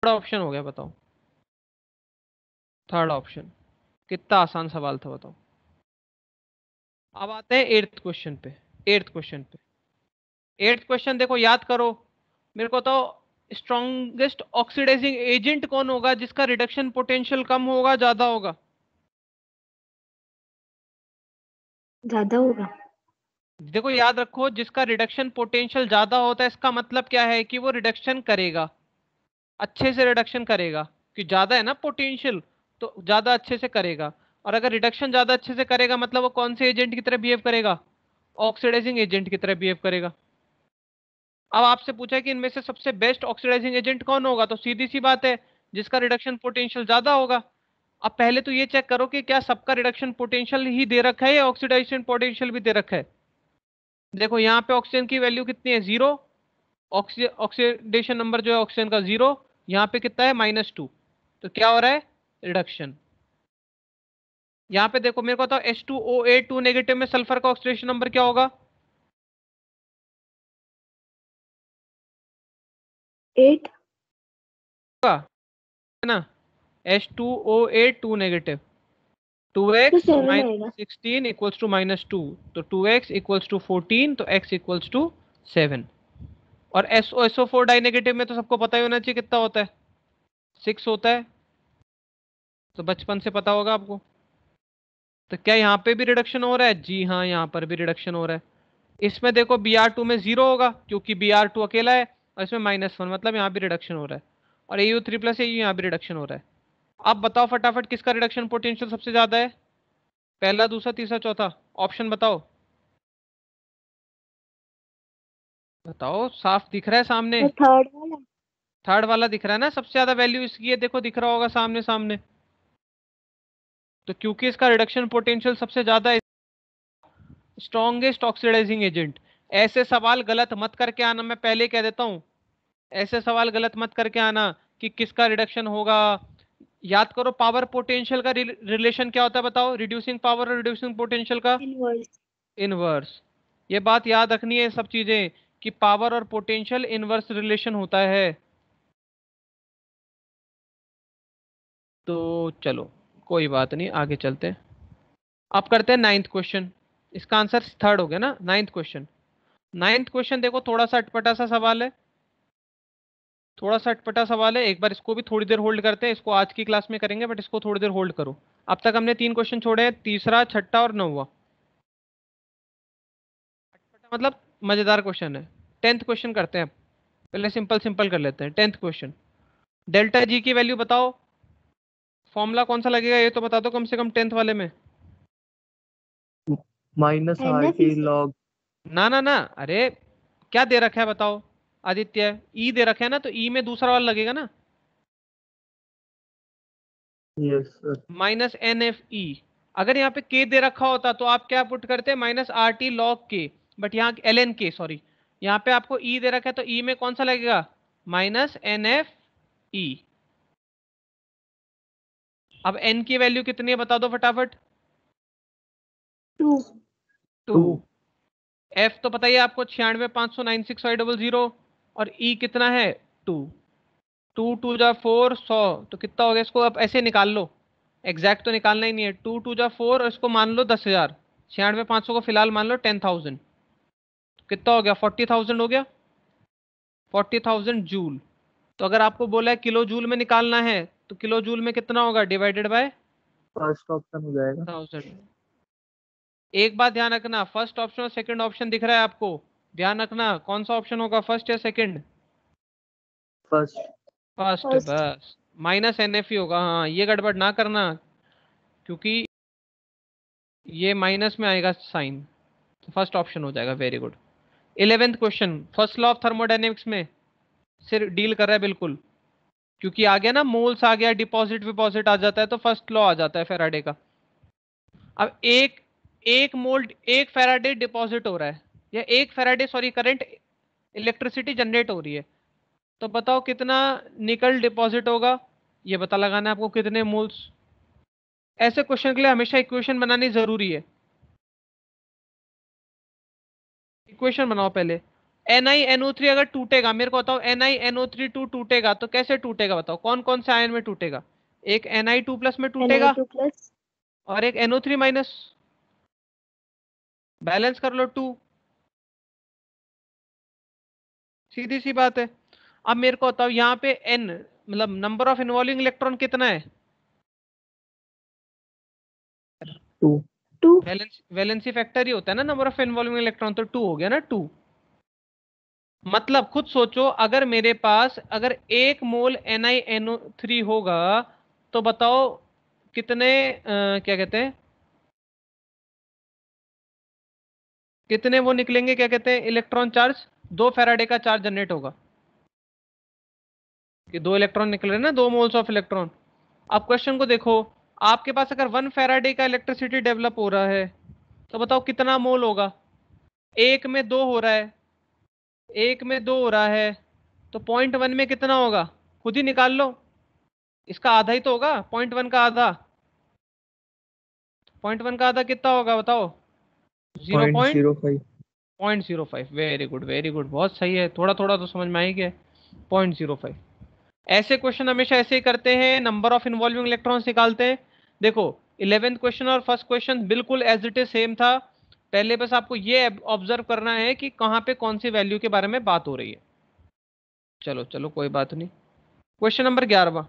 बड़ा ऑप्शन हो गया, बताओ थर्ड ऑप्शन, कितना आसान सवाल था बताओ। अब आते हैं एट्थ क्वेश्चन पे। एट्थ क्वेश्चन पे, एट्थ क्वेश्चन देखो याद करो मेरे को तो, स्ट्रॉन्गेस्ट ऑक्सीडाइजिंग एजेंट कौन होगा जिसका रिडक्शन पोटेंशियल कम होगा ज्यादा होगा, ज्यादा होगा। देखो याद रखो जिसका रिडक्शन पोटेंशियल ज्यादा होता है इसका मतलब क्या है कि वो रिडक्शन करेगा, अच्छे से रिडक्शन करेगा, कि ज्यादा है ना पोटेंशियल तो ज्यादा अच्छे से करेगा। और अगर रिडक्शन ज्यादा अच्छे से करेगा मतलब वो कौन से एजेंट की तरह बिहेव करेगा, ऑक्सीडाइजिंग एजेंट की तरह बिहेव करेगा। अब आपसे पूछा है कि इनमें से सबसे बेस्ट ऑक्सीडाइजिंग एजेंट कौन होगा, तो सीधी सी बात है जिसका रिडक्शन पोटेंशियल ज्यादा होगा। अब पहले तो ये चेक करो कि क्या सबका रिडक्शन पोटेंशियल ही दे रखा है या ऑक्सीडाइजेशन पोटेंशियल भी दे रखा है। देखो यहाँ पे ऑक्सीजन की वैल्यू कितनी है 0, ऑक्सीडेशन नंबर जो है ऑक्सीजन का 0, यहाँ पे कितना है -2, तो क्या हो रहा है रिडक्शन। यहाँ पे देखो मेरे को बताओ H2OA2 नेगेटिव में सल्फर का ऑक्सीडेशन नंबर क्या होगा, 8. है ना, H2OA2 नेगेटिव, 2x तो 7 माइनस आएगा। 16 इक्वल्स टू -2, तो 2x इक्वल्स टू 14, तो x इक्वल्स टू 7। और SO4 डाई नेगेटिव में तो सबको पता ही होना चाहिए कितना होता है, 6 होता है, तो बचपन से पता होगा आपको। तो क्या यहाँ पे भी रिडक्शन हो रहा है, जी हाँ यहाँ पर भी रिडक्शन हो रहा है। इसमें देखो Br2 में 0 होगा क्योंकि Br2 अकेला है, और इसमें -1 मतलब यहाँ भी रिडक्शन हो रहा है। और AU3 प्लस AU यहाँ भी रिडक्शन हो रहा है। अब बताओ फटाफट किसका रिडक्शन पोटेंशियल सबसे ज्यादा है, पहला दूसरा तीसरा चौथा, ऑप्शन बताओ, बताओ साफ दिख रहा है सामने, तो थर्ड वाला। थर्ड वाला दिख रहा है ना, सबसे ज्यादा वैल्यू इसकी है, देखो दिख रहा होगा सामने सामने। तो क्योंकि इसका रिडक्शन पोटेंशियल सबसे ज्यादा है, स्ट्रॉन्गेस्ट ऑक्सीडाइजिंग एजेंट। ऐसे सवाल गलत मत करके आना, मैं पहले कह देता हूं, ऐसे सवाल गलत मत करके आना कि किसका रिडक्शन होगा। याद करो पावर पोटेंशियल का रिलेशन क्या होता है बताओ, रिड्यूसिंग पावर और रिड्यूसिंग पोटेंशियल का इनवर्स। इनवर्स। ये बात याद रखनी है सब चीजें, कि पावर और पोटेंशियल इनवर्स रिलेशन होता है। तो चलो कोई बात नहीं, आगे चलते हैं। अब करते हैं नाइन्थ क्वेश्चन, इसका आंसर थर्ड हो गया ना, नाइन्थ क्वेश्चन। नाइन्थ क्वेश्चन देखो थोड़ा सा अटपटा सा सवाल है, थोड़ा सा अटपटा सवाल है, एक बार इसको भी थोड़ी देर होल्ड करते हैं, इसको आज की क्लास में करेंगे बट इसको थोड़ी देर होल्ड करो। अब तक हमने 3 क्वेश्चन छोड़े हैं, तीसरा छठा और 9वां। अटपटा मतलब मजेदार क्वेश्चन है। 10th क्वेश्चन करते हैं, पहले सिंपल सिंपल कर लेते हैं। 10th क्वेश्चन, डेल्टा जी की वैल्यू बताओ, फॉर्मूला कौन सा लगेगा ये तो बता दो कम से कम 10th वाले में। -RT NF log। ना ना ना, अरे क्या दे रखा है बताओ, आदित्य ई दे रखा है ना, तो ई में दूसरा वाला लगेगा ना, यस सर। -NFE। अगर यहाँ पे के दे रखा होता तो आप क्या पुट करते, -RT log के, बट यहाँ ln के, सॉरी, यहाँ पे आपको ई दे रखा है तो ई में कौन सा लगेगा, -NFE। अब n की वैल्यू कितनी है बता दो फटाफट, 2. 2। 2। f तो पता ही है आपको 96,596,500, और e कितना है 2, 2 2 जा 4 100, तो कितना हो गया, इसको अब ऐसे निकाल लो, एग्जैक्ट तो निकालना ही नहीं है, 2 2 जा 4 और इसको मान लो 10,000, 96,500 को फिलहाल मान लो 10,000। कितना हो गया, 40,000 हो गया, 40,000 जूल। तो अगर आपको बोला है किलो जूल में निकालना है तो किलो जूल में कितना होगा, डिवाइडेड बाय फर्स्ट ऑप्शन हो जाएगा। 1000। एक बात ध्यान रखना, फर्स्ट ऑप्शन और सेकंड ऑप्शन दिख रहा है आपको, ध्यान रखना कौन सा ऑप्शन होगा, फर्स्ट या सेकंड। फर्स्ट। First, First. बस माइनस एन एफ ही होगा। हाँ, ये गड़बड़ ना करना, क्योंकि ये माइनस में आएगा साइन। तो फर्स्ट ऑप्शन हो जाएगा, very good. 11th question, first law of thermodynamics में सिर्फ डील कर रहा है बिल्कुल, क्योंकि आ गया ना, मोल्स आ गया, डिपॉजिट विपॉजिट आ जाता है, तो फर्स्ट लॉ आ जाता है फैराडे का। अब एक एक मोल, एक फैराडे डिपॉजिट हो रहा है, या एक Faraday sorry current, electricity generate हो रही है, तो बताओ कितना निकल डिपॉजिट होगा, ये पता लगाना है आपको, कितने मोल्स। ऐसे क्वेश्चन के लिए हमेशा इक्वेशन बनानी जरूरी है। इक्वेशन बनाओ पहले। NiNO3 अगर टूटेगा, मेरे को बताओ NiNO3 टूटेगा तो कैसे टूटेगा, बताओ कौन कौन से आयन में टूटेगा। एक Ni2+ में टूटेगा Ni2 plus. और एक NO3-, बैलेंस कर लो 2, सीधी सी बात है। अब मेरे को बताओ यहाँ पे n मतलब नंबर ऑफ इन्वॉल्विंग इलेक्ट्रॉन कितना है, 2। 2. वैलेंसी फैक्टर ही होता है ना नंबर ऑफ इन्वॉल्विंग इलेक्ट्रॉन, तो 2 हो गया ना 2। मतलब खुद सोचो, अगर मेरे पास अगर 1 मोल NiNO3 होगा तो बताओ कितने क्या कहते हैं, कितने वो निकलेंगे, क्या कहते हैं, इलेक्ट्रॉन चार्ज। 2 फैराडे का चार्ज जनरेट होगा, कि 2 इलेक्ट्रॉन निकल रहे हैं ना, 2 मोल्स ऑफ इलेक्ट्रॉन। अब क्वेश्चन को देखो, आपके पास अगर 1 फैराडे का इलेक्ट्रिसिटी डेवलप हो रहा है तो बताओ कितना मोल होगा। एक में 2 हो रहा है, एक में 2 हो रहा है, तो 0.1 में कितना होगा, खुद ही निकाल लो। इसका आधा ही तो होगा, 0.1 का आधा, 0.1 का आधा कितना होगा बताओ, 0 0.05। 0.05। वेरी गुड वेरी गुड, बहुत सही है, थोड़ा थोड़ा तो समझ में आ ही गया। 0.05। ऐसे क्वेश्चन हमेशा ऐसे ही करते हैं, नंबर ऑफ इन्वॉल्विंग इलेक्ट्रॉन्स निकालते हैं। देखो 11th क्वेश्चन और फर्स्ट क्वेश्चन बिल्कुल एज इट इज सेम था, पहले बस आपको ये ऑब्जर्व करना है कि कहाँ पे कौन सी वैल्यू के बारे में बात हो रही है। चलो चलो कोई बात नहीं। Question number 11।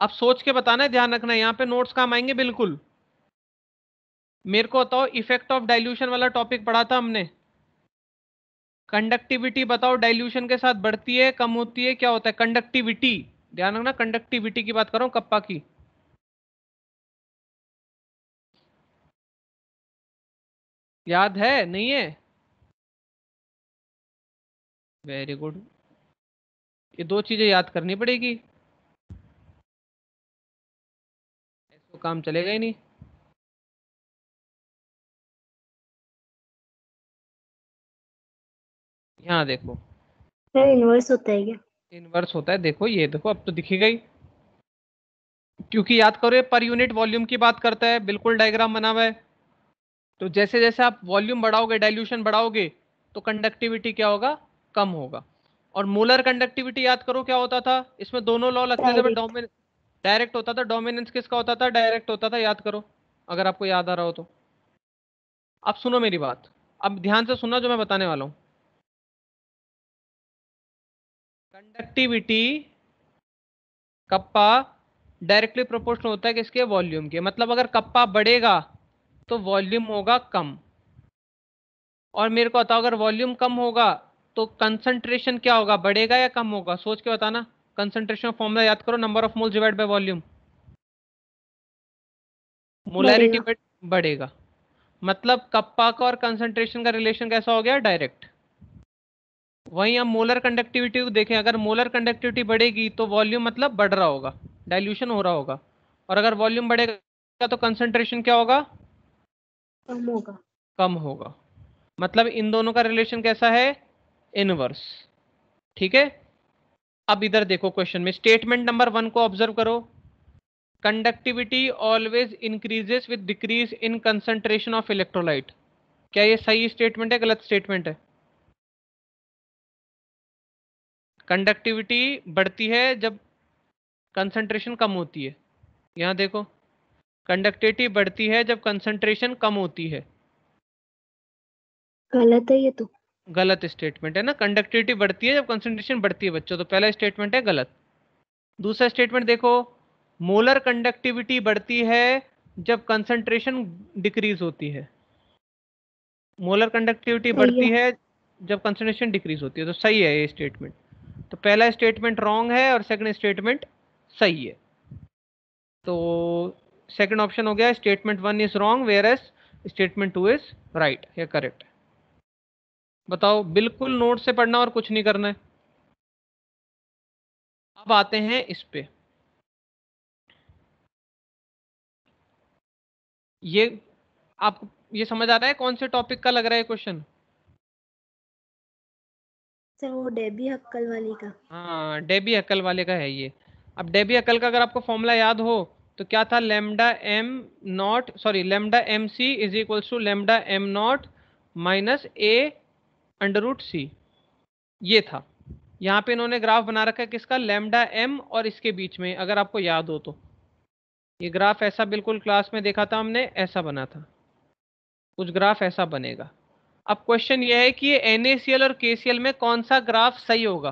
आप सोच के बताना है, ध्यान रखना है, यहाँ पे नोट्स काम आएंगे बिल्कुल। मेरे को बताओ, इफेक्ट ऑफ डाइल्यूशन वाला टॉपिक पढ़ा था हमने। कंडक्टिविटी बताओ, डाइल्यूशन के साथ बढ़ती है कम होती है, क्या होता है कंडक्टिविटी, ध्यान रखना कंडक्टिविटी की बात कर रहा हूं, कप्पा की। याद है नहीं है, वेरी गुड। ये 2 चीजें याद करनी पड़ेगी, ऐसे तो काम चलेगा ही नहीं। यहाँ देखो, सर इनवर्स होता है क्या? इनवर्स होता है, देखो ये देखो अब तो दिखेगा ही, क्योंकि याद करो ये पर यूनिट वॉल्यूम की बात करता है, बिल्कुल डायग्राम बना हुआ है। तो जैसे जैसे आप वॉल्यूम बढ़ाओगे, डाइल्यूशन बढ़ाओगे, तो कंडक्टिविटी क्या होगा, कम होगा। और मोलर कंडक्टिविटी याद करो क्या होता था, इसमें दोनों लॉ लगते थे, Direct. डायरेक्ट होता था। डोमिनेंस किसका होता था, डायरेक्ट होता था, याद करो अगर आपको याद आ रहा हो तो। अब सुनो मेरी बात, अब ध्यान से सुनना जो मैं बताने वाला हूं। कंडक्टिविटी कप्पा डायरेक्टली प्रोपोर्शनल होता है किसके, वॉल्यूम के। मतलब अगर कप्पा बढ़ेगा तो वॉल्यूम होगा कम। और मेरे को बताओ अगर वॉल्यूम कम होगा तो कंसंट्रेशन क्या होगा, बढ़ेगा या कम होगा, सोच के बताना। कंसंट्रेशन फॉर्मूला याद करो, number of moles divide by volume. Molarity बढ़ेगा. बढ़ेगा। मतलब कप्पा का और कंसंट्रेशन का रिलेशन कैसा हो गया, डायरेक्ट। वहीं हम मोलर कंडक्टिविटी को देखें, अगर मोलर कंडक्टिविटी बढ़ेगी तो वॉल्यूम मतलब बढ़ रहा होगा, डाइल्यूशन हो रहा होगा। और अगर वॉल्यूम बढ़ेगा तो कंसंट्रेशन क्या होगा, कम होगा. कम होगा। मतलब इन दोनों का रिलेशन कैसा है, इनवर्स। ठीक है। अब इधर देखो क्वेश्चन में स्टेटमेंट नंबर 1 को ऑब्जर्व करो। Conductivity always increases with decrease in concentration of electrolyte. क्या ये सही स्टेटमेंट है, गलत स्टेटमेंट है। कंडक्टिविटी बढ़ती है जब कंसंट्रेशन कम होती है, यहां देखो, कंडक्टिविटी बढ़ती है जब कंसंट्रेशन कम होती है। गलत है ये तो। गलत स्टेटमेंट है ना, कंडक्टिविटी बढ़ती है जब कंसंट्रेशन बढ़ती है बच्चों, तो पहला स्टेटमेंट है गलत। दूसरा स्टेटमेंट देखो, मोलर कंडक्टिविटी बढ़ती है जब कंसंट्रेशन डिक्रीज होती है। मोलर कंडक्टिविटी सही बढ़ती है। है जब कंसंट्रेशन डिक्रीज होती है, तो सही है ये स्टेटमेंट। तो पहला स्टेटमेंट रॉन्ग है और सेकंड स्टेटमेंट सही है। तो सेकंड ऑप्शन हो गया, statement 1 is wrong whereas statement 2 is right या करेक्ट। बताओ, बिल्कुल नोट से पढ़ना और कुछ नहीं करना है। अब आते हैं इस पे, ये आपको ये समझ आ रहा है कौन से टॉपिक का लग रहा है क्वेश्चन? सर वो डेबी हक्कल वाली का। हाँ, डेबी अकल वाले का है ये। अब डेबी अकल का अगर आपको फॉर्मूला याद हो तो क्या था, lambda M naught, sorry lambda M C is equals to lambda M naught minus A under root C, ये था। यहाँ पे इन्होंने ग्राफ बना रखा है किसका, लेमडा एम और इसके बीच में, अगर आपको याद हो तो ये ग्राफ ऐसा बिल्कुल क्लास में देखा था हमने, ऐसा बना था, कुछ ग्राफ ऐसा बनेगा। अब क्वेश्चन ये है कि ये NaCl और KCl में कौन सा ग्राफ सही होगा।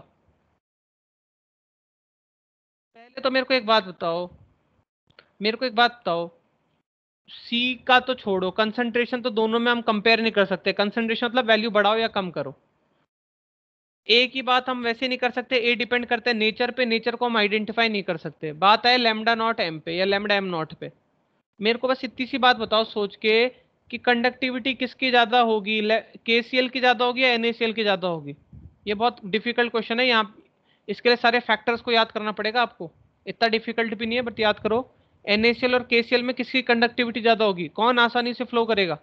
पहले तो मेरे को एक बात बताओ, मेरे को एक बात बताओ, सी का तो छोड़ो, कंसंट्रेशन तो दोनों में हम कंपेयर नहीं कर सकते, कंसंट्रेशन मतलब वैल्यू बढ़ाओ या कम करो। ए की बात हम वैसे नहीं कर सकते, ए डिपेंड करता है नेचर पे, नेचर को हम आइडेंटिफाई नहीं कर सकते। बात है लेमडा नॉट एम पे या लेमडा एम नॉट पे। मेरे को बस इतनी सी बात बताओ सोच के कि कंडक्टिविटी किसकी ज्यादा होगी, KCl की ज्यादा होगी या NaCl की ज्यादा होगी। ये बहुत डिफिकल्ट क्वेश्चन है, यहाँ इसके लिए सारे फैक्टर्स को याद करना पड़ेगा आपको। इतना डिफिकल्ट भी नहीं है, बट याद करो NaCl और KCl में किसकी कंडक्टिविटी ज्यादा होगी, कौन आसानी से फ्लो करेगा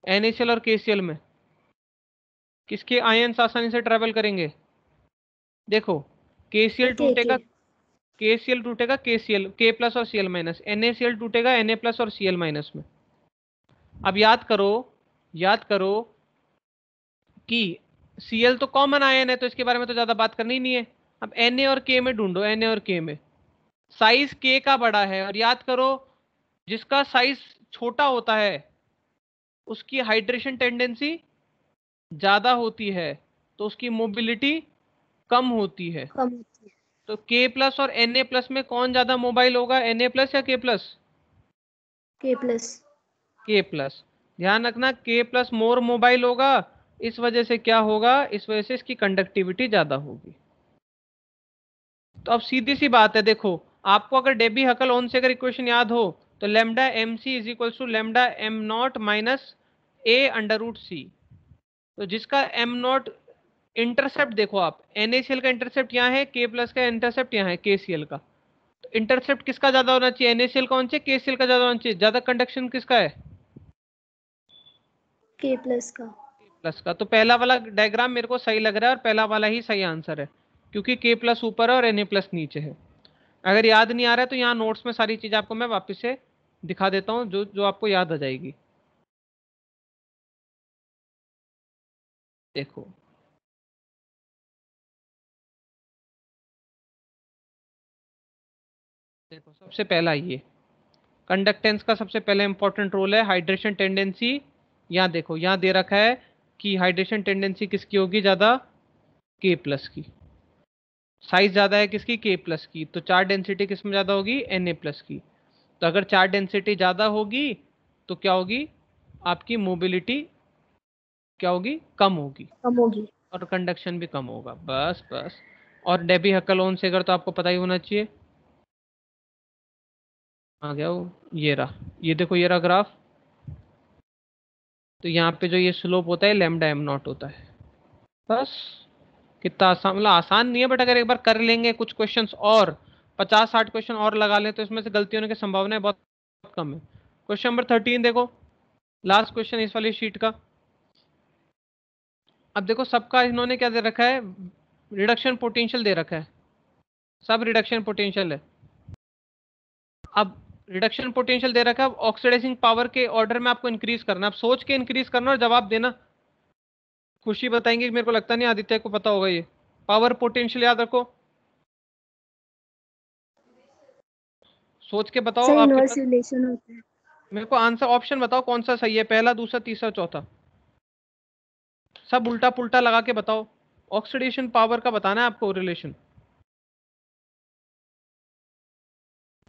NaCl और KCl में, किसके आयन्स आसानी से ट्रेवल करेंगे। देखो, KCl एक एक टूटेगा, है। KCl टूटेगा KCl, K प्लस और Cl माइनस, NaCl टूटेगा Na प्लस और Cl माइनस में। अब याद करो, याद करो कि Cl तो कॉमन आयन है, तो इसके बारे में तो ज्यादा बात करनी ही नहीं है। अब Na और K में ढूंढो, Na और K में साइज K का बड़ा है, और याद करो जिसका साइज छोटा होता है उसकी हाइड्रेशन टेंडेंसी ज्यादा होती है, तो उसकी मोबिलिटी कम होती है। कम होती है। तो K प्लस और Na प्लस में कौन ज्यादा मोबाइल होगा, Na प्लस या K प्लस? के प्लस। K plus. ध्यान रखना, K प्लस मोर मोबाइल होगा, इस वजह से क्या होगा, इस वजह से इसकी कंडक्टिविटी ज्यादा होगी। तो अब सीधी सी बात है, देखो आपको अगर डेबी हकल ओन से अगर इक्वेशन याद हो तो lambda M C is equal to lambda M naught minus A under root C. तो जिसका एम नॉट इंटरसेप्ट देखो आप, NaCl का इंटरसेप्ट यहाँ है, K प्लस का इंटरसेप्ट यहाँ है KCl का। तो इंटरसेप्ट किसका ज्यादा होना चाहिए, NaCl का होना चाहिए, KCl का ज्यादा होना चाहिए, ज्यादा कंडक्शन किसका है, के प्लस का। प्लस का। तो पहला वाला डायग्राम मेरे को सही लग रहा है और पहला वाला ही सही आंसर है, क्योंकि K प्लस ऊपर है और Na प्लस नीचे है। अगर याद नहीं आ रहा है तो यहाँ नोट्स में सारी चीज आपको मैं वापस से दिखा देता हूँ, जो जो आपको याद आ जाएगी। देखो, देखो सबसे पहला ये कंडक्टेंस का सबसे पहले इंपॉर्टेंट रोल है हाइड्रेशन टेंडेंसी। यहाँ देखो, यहाँ दे रखा है कि हाइड्रेशन टेंडेंसी किसकी होगी ज्यादा, K प्लस की। साइज ज्यादा है किसकी, K प्लस की, तो चार्ज डेंसिटी किस में ज्यादा होगी, Na प्लस की। तो अगर चार्ज डेंसिटी ज्यादा होगी तो क्या होगी, आपकी मोबिलिटी क्या होगी, कम होगी, कम होगी। और कंडक्शन भी कम होगा, बस बस। और डेबी हक्कल से अगर तो आपको पता ही होना चाहिए। आ गया वो, ये रहा, ये देखो ये रहा ग्राफ। तो यहाँ पे जो ये स्लोप होता है लेमडा एम नॉट होता है, बस। कितना आसान, मतलब आसान नहीं है, बट अगर एक बार कर लेंगे कुछ क्वेश्चंस और 50-60 क्वेश्चन और लगा लें तो इसमें से गलती होने की संभावना बहुत कम है। क्वेश्चन नंबर 13 देखो, लास्ट क्वेश्चन इस वाली शीट का। अब देखो सबका इन्होंने क्या दे रखा है, रिडक्शन पोटेंशियल दे रखा है, सब रिडक्शन पोटेंशियल है। अब रिडक्शन पोटेंशियल दे रखा है, ऑक्सीडाइजिंग पावर के ऑर्डर में आपको इंक्रीज करना है, अब सोच के इंक्रीज करना और जवाब देना। खुशी बताएंगे कि मेरे को लगता नहीं आदित्य को पता होगा ये। पावर पोटेंशियल याद रखो, सोच के बताओ सर आपके इनवर्स पास। रिलेशन होता है। मेरे को आंसर ऑप्शन बताओ कौन सा सही है, पहला, दूसरा, तीसरा, चौथा। सब उल्टा पुल्टा लगा के बताओ। ऑक्सीडेशन पावर का बताना है आपको रिलेशन,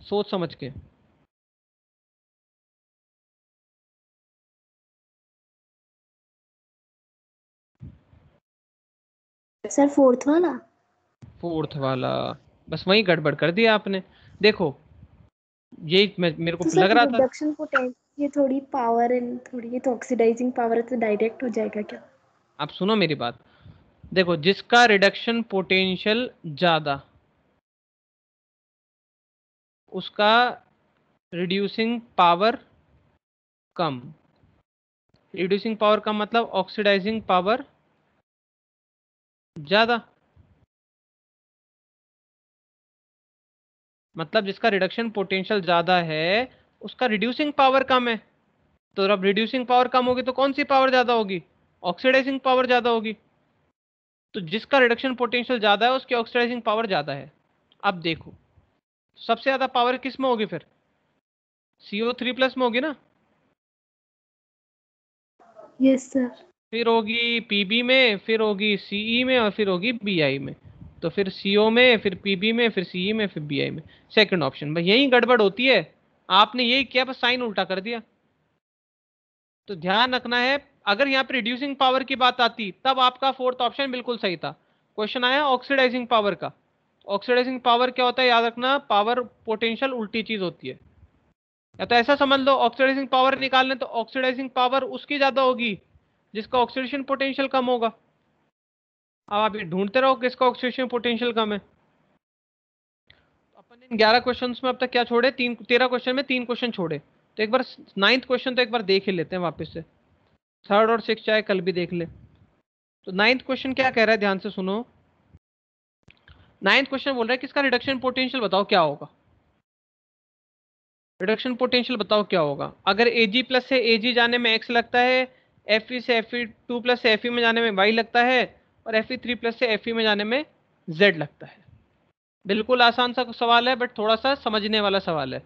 सोच समझ के। सर फोर्थ वाला। फोर्थ वाला। बस वही गड़बड़ कर दिया आपने। देखो, ये मेरे को तो लग सर रहा था। रिडक्शन पोटेंशियल, ये थोड़ी पावर एंड थोड़ी, ये तो ऑक्सीडाइजिंग पावर है, तो डायरेक्ट हो जाएगा क्या? आप सुनो मेरी बात। देखो, जिसका रिडक्शन पोटेंशियल ज्यादा, उसका रिड्यूसिंग पावर कम। रिड्यूसिंग पावर का मतलब ऑक्सीडाइजिंग पावर ज्यादा। मतलब जिसका रिडक्शन पोटेंशियल ज्यादा है, उसका रिड्यूसिंग पावर कम है। तो अब रिड्यूसिंग पावर कम होगी तो कौन सी पावर ज्यादा होगी? ऑक्सीडाइजिंग पावर ज्यादा होगी। तो जिसका रिडक्शन पोटेंशियल ज्यादा है उसकी ऑक्सीडाइजिंग पावर ज्यादा है। अब देखो, सबसे ज्यादा पावर किस में होगी फिर? CO3+ में होगी ना। Yes sir. फिर होगी PB में, फिर होगी CE में, और फिर होगी BI में। तो फिर CO में, फिर PB में, फिर CE में, फिर BI में। सेकंड ऑप्शन भाई, यही गड़बड़ होती है। आपने यही किया, बस साइन उल्टा कर दिया। तो ध्यान रखना है, अगर यहाँ पे रिड्यूसिंग पावर की बात आती तब आपका फोर्थ ऑप्शन बिल्कुल सही था। क्वेश्चन आया ऑक्सीडाइजिंग पावर का। ऑक्सीडाइजिंग पावर क्या होता है, याद रखना, पावर पोटेंशियल उल्टी चीज होती है। या तो ऐसा समझ लो, ऑक्सीडाइजिंग पावर निकालने तो ऑक्सीडाइजिंग पावर उसकी ज्यादा होगी जिसका ऑक्सीडेशन पोटेंशियल कम होगा। अब आप ये ढूंढते रहो किसका ऑक्सीडेशन पोटेंशियल कम है। अपन इन 11 क्वेश्चंस में अब तक क्या छोड़े, 13 क्वेश्चन में 3 क्वेश्चन छोड़े। तो एक बार 9th क्वेश्चन तो एक बार देख ही लेते हैं वापस से। थर्ड और 6th चाहे कल भी देख ले। तो 9th क्वेश्चन क्या कह रहा है, ध्यान से सुनो। 9th क्वेश्चन बोल रहा है कि इसका रिडक्शन पोटेंशियल बताओ क्या होगा। रिडक्शन पोटेंशियल बताओ क्या होगा। अगर Ag प्लस से Ag जाने में x लगता है, Fe से Fe2 प्लस से Fe में जाने में y लगता है, और Fe3 प्लस से Fe में जाने में z लगता है। बिल्कुल आसान सा सवाल है, बट थोड़ा सा समझने वाला सवाल है।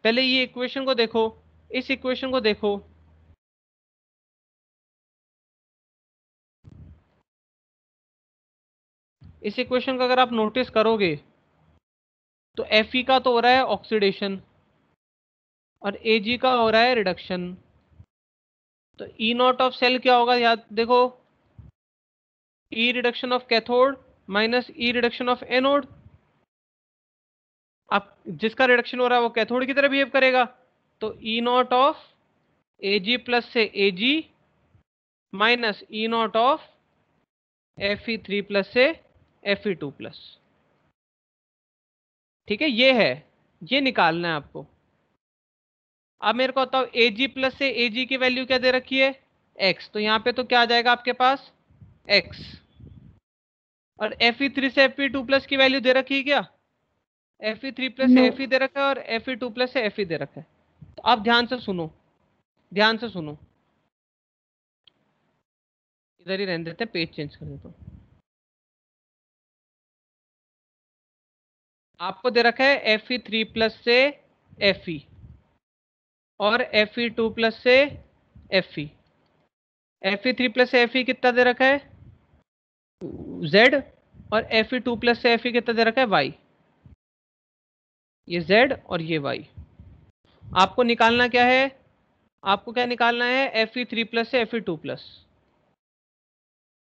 पहले ये इक्वेशन को देखो, इस इक्वेशन को देखो। इस इक्वेशन का अगर आप नोटिस करोगे तो Fe का तो हो रहा है ऑक्सीडेशन और Ag का हो रहा है रिडक्शन। तो E नॉट ऑफ सेल क्या होगा, याद देखो, E reduction of cathode minus E reduction of anode. अब जिसका रिडक्शन हो रहा है वो कैथोड की तरह बिहेव करेगा। तो E not of Ag plus से Ag minus E not of Fe3 plus से Fe2 प्लस। ठीक है, ये है, ये निकालना है आपको। अब मेरे को बताओ, Ag प्लस से Ag की वैल्यू क्या दे रखी है, x। तो यहाँ पे तो क्या आ जाएगा आपके पास, x। और Fe3 से Fe2 प्लस की वैल्यू दे रखी है क्या? Fe3 प्लस नो। से Fe दे रखा है और Fe2 प्लस से Fe दे रखा है। तो आप ध्यान से सुनो, ध्यान से सुनो। इधर ही रहने देते हैं, पेज चेंज कर देता हूं। आपको दे रखा है Fe3 प्लस से Fe और Fe2 प्लस से Fe। Fe3 प्लस से Fe कितना दे रखा है, Z। और Fe2 प्लस से Fe कितना दे रखा है, Y। ये Z और ये Y। आपको निकालना क्या है, आपको क्या निकालना है, Fe3 प्लस से Fe2 प्लस।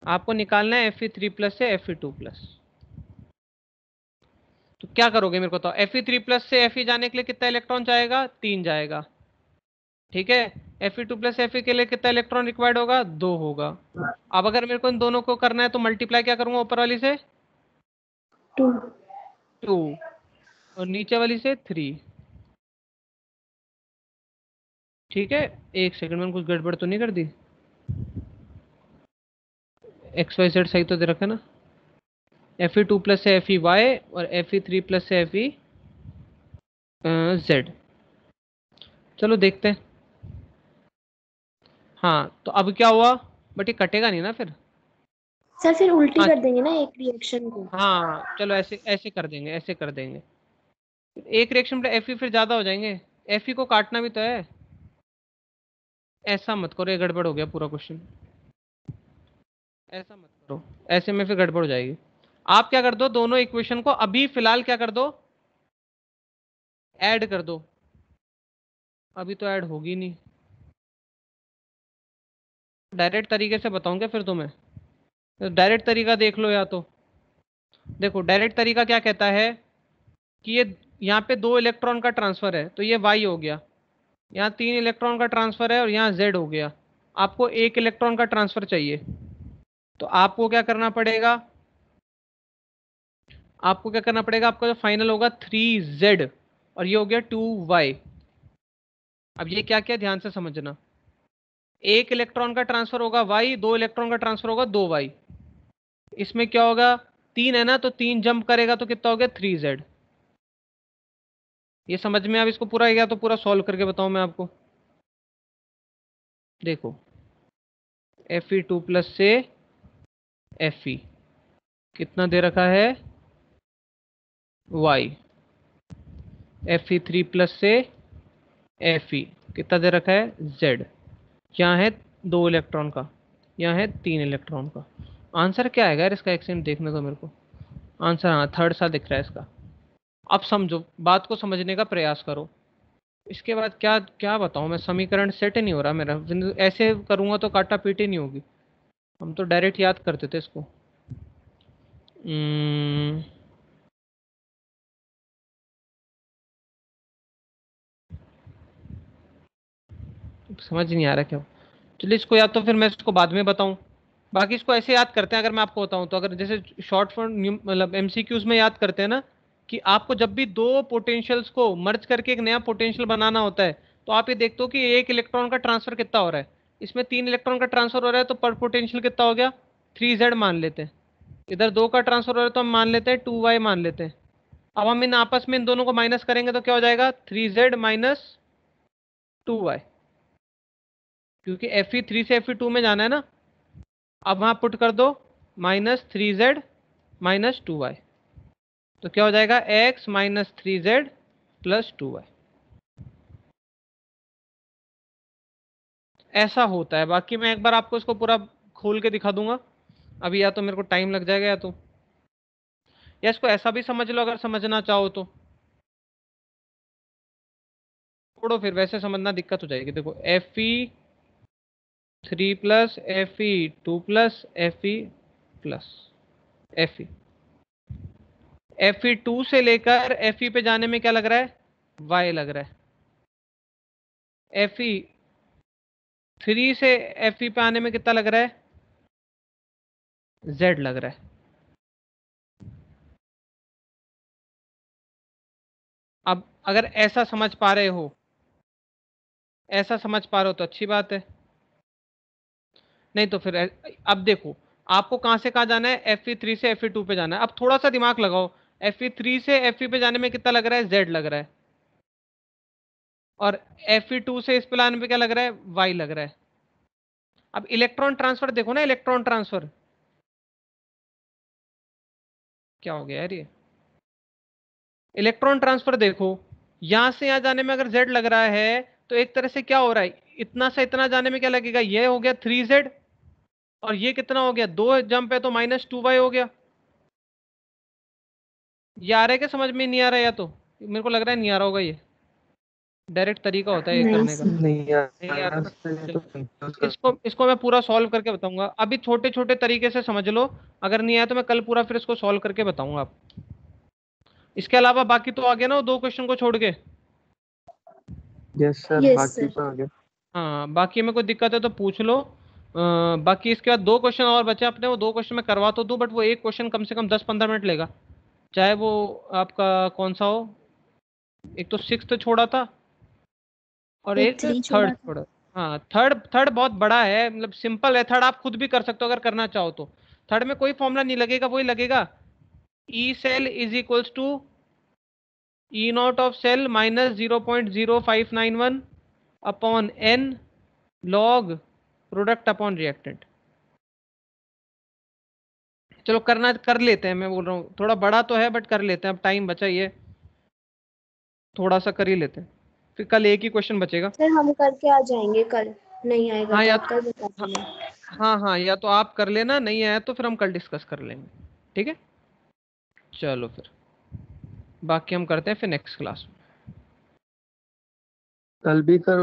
आपको निकालना है Fe3 प्लस से Fe2 प्लस। तो क्या करोगे मेरे को तो, Fe3 प्लस से Fe जाने के लिए कितना इलेक्ट्रॉन जाएगा, 3 जाएगा। ठीक है, Fe2 प्लस Fe के लिए कितना इलेक्ट्रॉन रिक्वायर्ड होगा, 2 होगा। अब अगर मेरे को इन दोनों को करना है तो मल्टीप्लाई क्या करूंगा, ऊपर वाली से 2। 2 और नीचे वाली से 3। ठीक है, एक सेकंड में कुछ गड़बड़ तो नहीं कर दी। XYZ सही तो दे रखा है ना। Fe2 प्लस से Fe Y और Fe3 प्लस से Fe Z। चलो देखते हैं। हाँ, तो अब क्या हुआ, बट ये कटेगा नहीं ना फिर। सर फिर उल्टी हाँ, कर देंगे ना एक रिएक्शन को। हाँ चलो ऐसे ऐसे कर देंगे, ऐसे कर देंगे। एक रिएक्शन पे Fe फिर ज्यादा हो जाएंगे, Fe को काटना भी तो है। ऐसा मत करो, ये गड़बड़ हो गया पूरा क्वेश्चन। ऐसा मत करो, ऐसे में फिर गड़बड़ हो जाएगी। आप क्या कर दो, दोनों इक्वेशन को अभी फिलहाल क्या कर दो, ऐड कर दो। अभी तो ऐड होगी नहीं, डायरेक्ट तरीके से बताऊंगा फिर तुम्हें, तो डायरेक्ट तरीका देख लो। या तो देखो, डायरेक्ट तरीका क्या कहता है कि ये यहाँ पे 2 इलेक्ट्रॉन का ट्रांसफर है तो ये y हो गया, यहाँ 3 इलेक्ट्रॉन का ट्रांसफर है और यहाँ z हो गया। आपको 1 इलेक्ट्रॉन का ट्रांसफर चाहिए, तो आपको क्या करना पड़ेगा, आपका जो फाइनल होगा 3z और ये हो गया 2y। अब ये क्या क्या ध्यान से समझना, 1 इलेक्ट्रॉन का ट्रांसफर होगा y, 2 इलेक्ट्रॉन का ट्रांसफर होगा 2y। इसमें क्या होगा, 3 है ना, तो 3 जंप करेगा तो कितना हो गया 3z। ये समझ में, अब इसको पूरा गया तो पूरा सॉल्व करके बताऊं मैं आपको। देखो Fe2 प्लस से Fe कितना दे रखा है y, Fe3 प्लस से Fe कितना दे रखा है z। यहाँ है 2 इलेक्ट्रॉन का, यहाँ है 3 इलेक्ट्रॉन का। आंसर क्या आएगा यार इसका, एक सेकंड देखने दो मेरे को। आंसर हाँ थर्ड सा दिख रहा है इसका। अब समझो, बात को समझने का प्रयास करो। इसके बाद क्या क्या बताऊं मैं, समीकरण सेट नहीं हो रहा मेरा, ऐसे करूंगा तो काटा पीटी नहीं होगी। हम तो डायरेक्ट याद करते थे इसको। समझ नहीं आ रहा क्या। चलिए इसको, या तो फिर मैं इसको बाद में बताऊं। बाकी इसको ऐसे याद करते हैं, अगर मैं आपको बताऊं तो, अगर जैसे शॉर्ट फॉर्म मतलब एमसीक्यूज में याद करते हैं ना, कि आपको जब भी 2 पोटेंशियल्स को मर्ज करके एक नया पोटेंशियल बनाना होता है, तो आप ये देखते हो कि 1 इलेक्ट्रॉन का ट्रांसफर कितना हो रहा है। इसमें 3 इलेक्ट्रॉन का ट्रांसफर हो रहा है तो पर पोटेंशियल कितना हो गया 3z मान लेते हैं। इधर 2 का ट्रांसफर हो रहा है तो हम मान लेते हैं 2y मान लेते हैं। अब हम इन आपस में इन दोनों को माइनस करेंगे तो क्या हो जाएगा 3z माइनस 2y, क्योंकि Fe3 से Fe2 में जाना है ना। अब वहां पुट कर दो -3z माइनस 2y, तो क्या हो जाएगा x minus 3z plus 2y। ऐसा होता है। बाकी मैं एक बार आपको इसको पूरा खोल के दिखा दूंगा, अभी या तो मेरे को टाइम लग जाएगा, या इसको ऐसा भी समझ लो अगर समझना चाहो तो। छोड़ो फिर, वैसे समझना दिक्कत हो जाएगी। देखो Fe3 plus Fe2 plus Fe plus Fe, Fe2 से लेकर Fe पे जाने में क्या लग रहा है y लग रहा है। Fe3 से Fe पे आने में कितना लग रहा है z लग रहा है। अब अगर ऐसा समझ पा रहे हो, ऐसा समझ पा रहे हो तो अच्छी बात है, नहीं तो फिर अब देखो, आपको कहां से कहां जाना है, Fe3 से Fe2 पे जाना है। अब थोड़ा सा दिमाग लगाओ, Fe3 से Fe पे जाने में कितना लग रहा है z लग रहा है, और Fe2 से इस पे लाने पे क्या लग रहा है y लग रहा है। अब इलेक्ट्रॉन ट्रांसफर देखो ना, इलेक्ट्रॉन ट्रांसफर क्या हो गया यार ये, इलेक्ट्रॉन ट्रांसफर देखो, यहां से यहां जाने में अगर z लग रहा है तो एक तरह से क्या हो रहा है, इतना से इतना जाने में क्या लगेगा, ये हो गया 3z, और ये कितना हो गया 2 जंप है तो -2y हो गया। ये आ रहा है क्या समझ में, नहीं आ रहा है, या तो मेरे को लग रहा है नहीं आ रहा होगा। ये डायरेक्ट तरीका होता है ये नहीं करने का। सर। नहीं यार, नहीं आ रहा ना, तो चलो कंफ्यूज कर। इसको मैं पूरा सॉल्व करके बताऊंगा। अभी छोटे छोटे तरीके से समझ लो, अगर नहीं आया तो मैं कल पूरा फिर इसको सॉल्व करके बताऊंगा आप। इसके अलावा बाकी तो आ गया ना वो 2 क्वेश्चन को छोड़ के। यस सर, यस बाकी सर। तो आ गया। हाँ बाकी में कोई दिक्कत है तो पूछ लो। बाकी इसके बाद 2 क्वेश्चन और बचे अपने, वो 2 क्वेश्चन मैं करवा तो दूं, बट वो एक क्वेश्चन कम से कम 10-15 मिनट लेगा, चाहे वो आपका कौन सा हो। एक तो 6th छोड़ा था और एक एक 3 छोड़ा थर्ड था। छोड़ा। हाँ थर्ड थर्ड बहुत बड़ा है, मतलब सिंपल है। थर्ड आप खुद भी कर सकते हो अगर करना चाहो तो। थर्ड में कोई फॉर्मूला नहीं लगेगा, वही लगेगा E cell is equals to E not of cell minus 0.0591 upon n log product upon reactant. चलो करना कर लेते हैं, मैं बोल रहा हूँ थोड़ा बड़ा तो है बट कर लेते हैं, अब टाइम बचा ही है, थोड़ा सा कर ही लेते हैं, फिर कल एक ही क्वेश्चन बचेगा। सर हम करके आ जाएंगे कल। नहीं आएगा हाँ तो या आप कल बता हाँ देना। हाँ हाँ, या तो आप कर लेना, नहीं आया तो फिर हम कल डिस्कस कर लेंगे। ठीक है, चलो फिर बाकी हम करते हैं फिर नेक्स्ट क्लास में। कल भी सर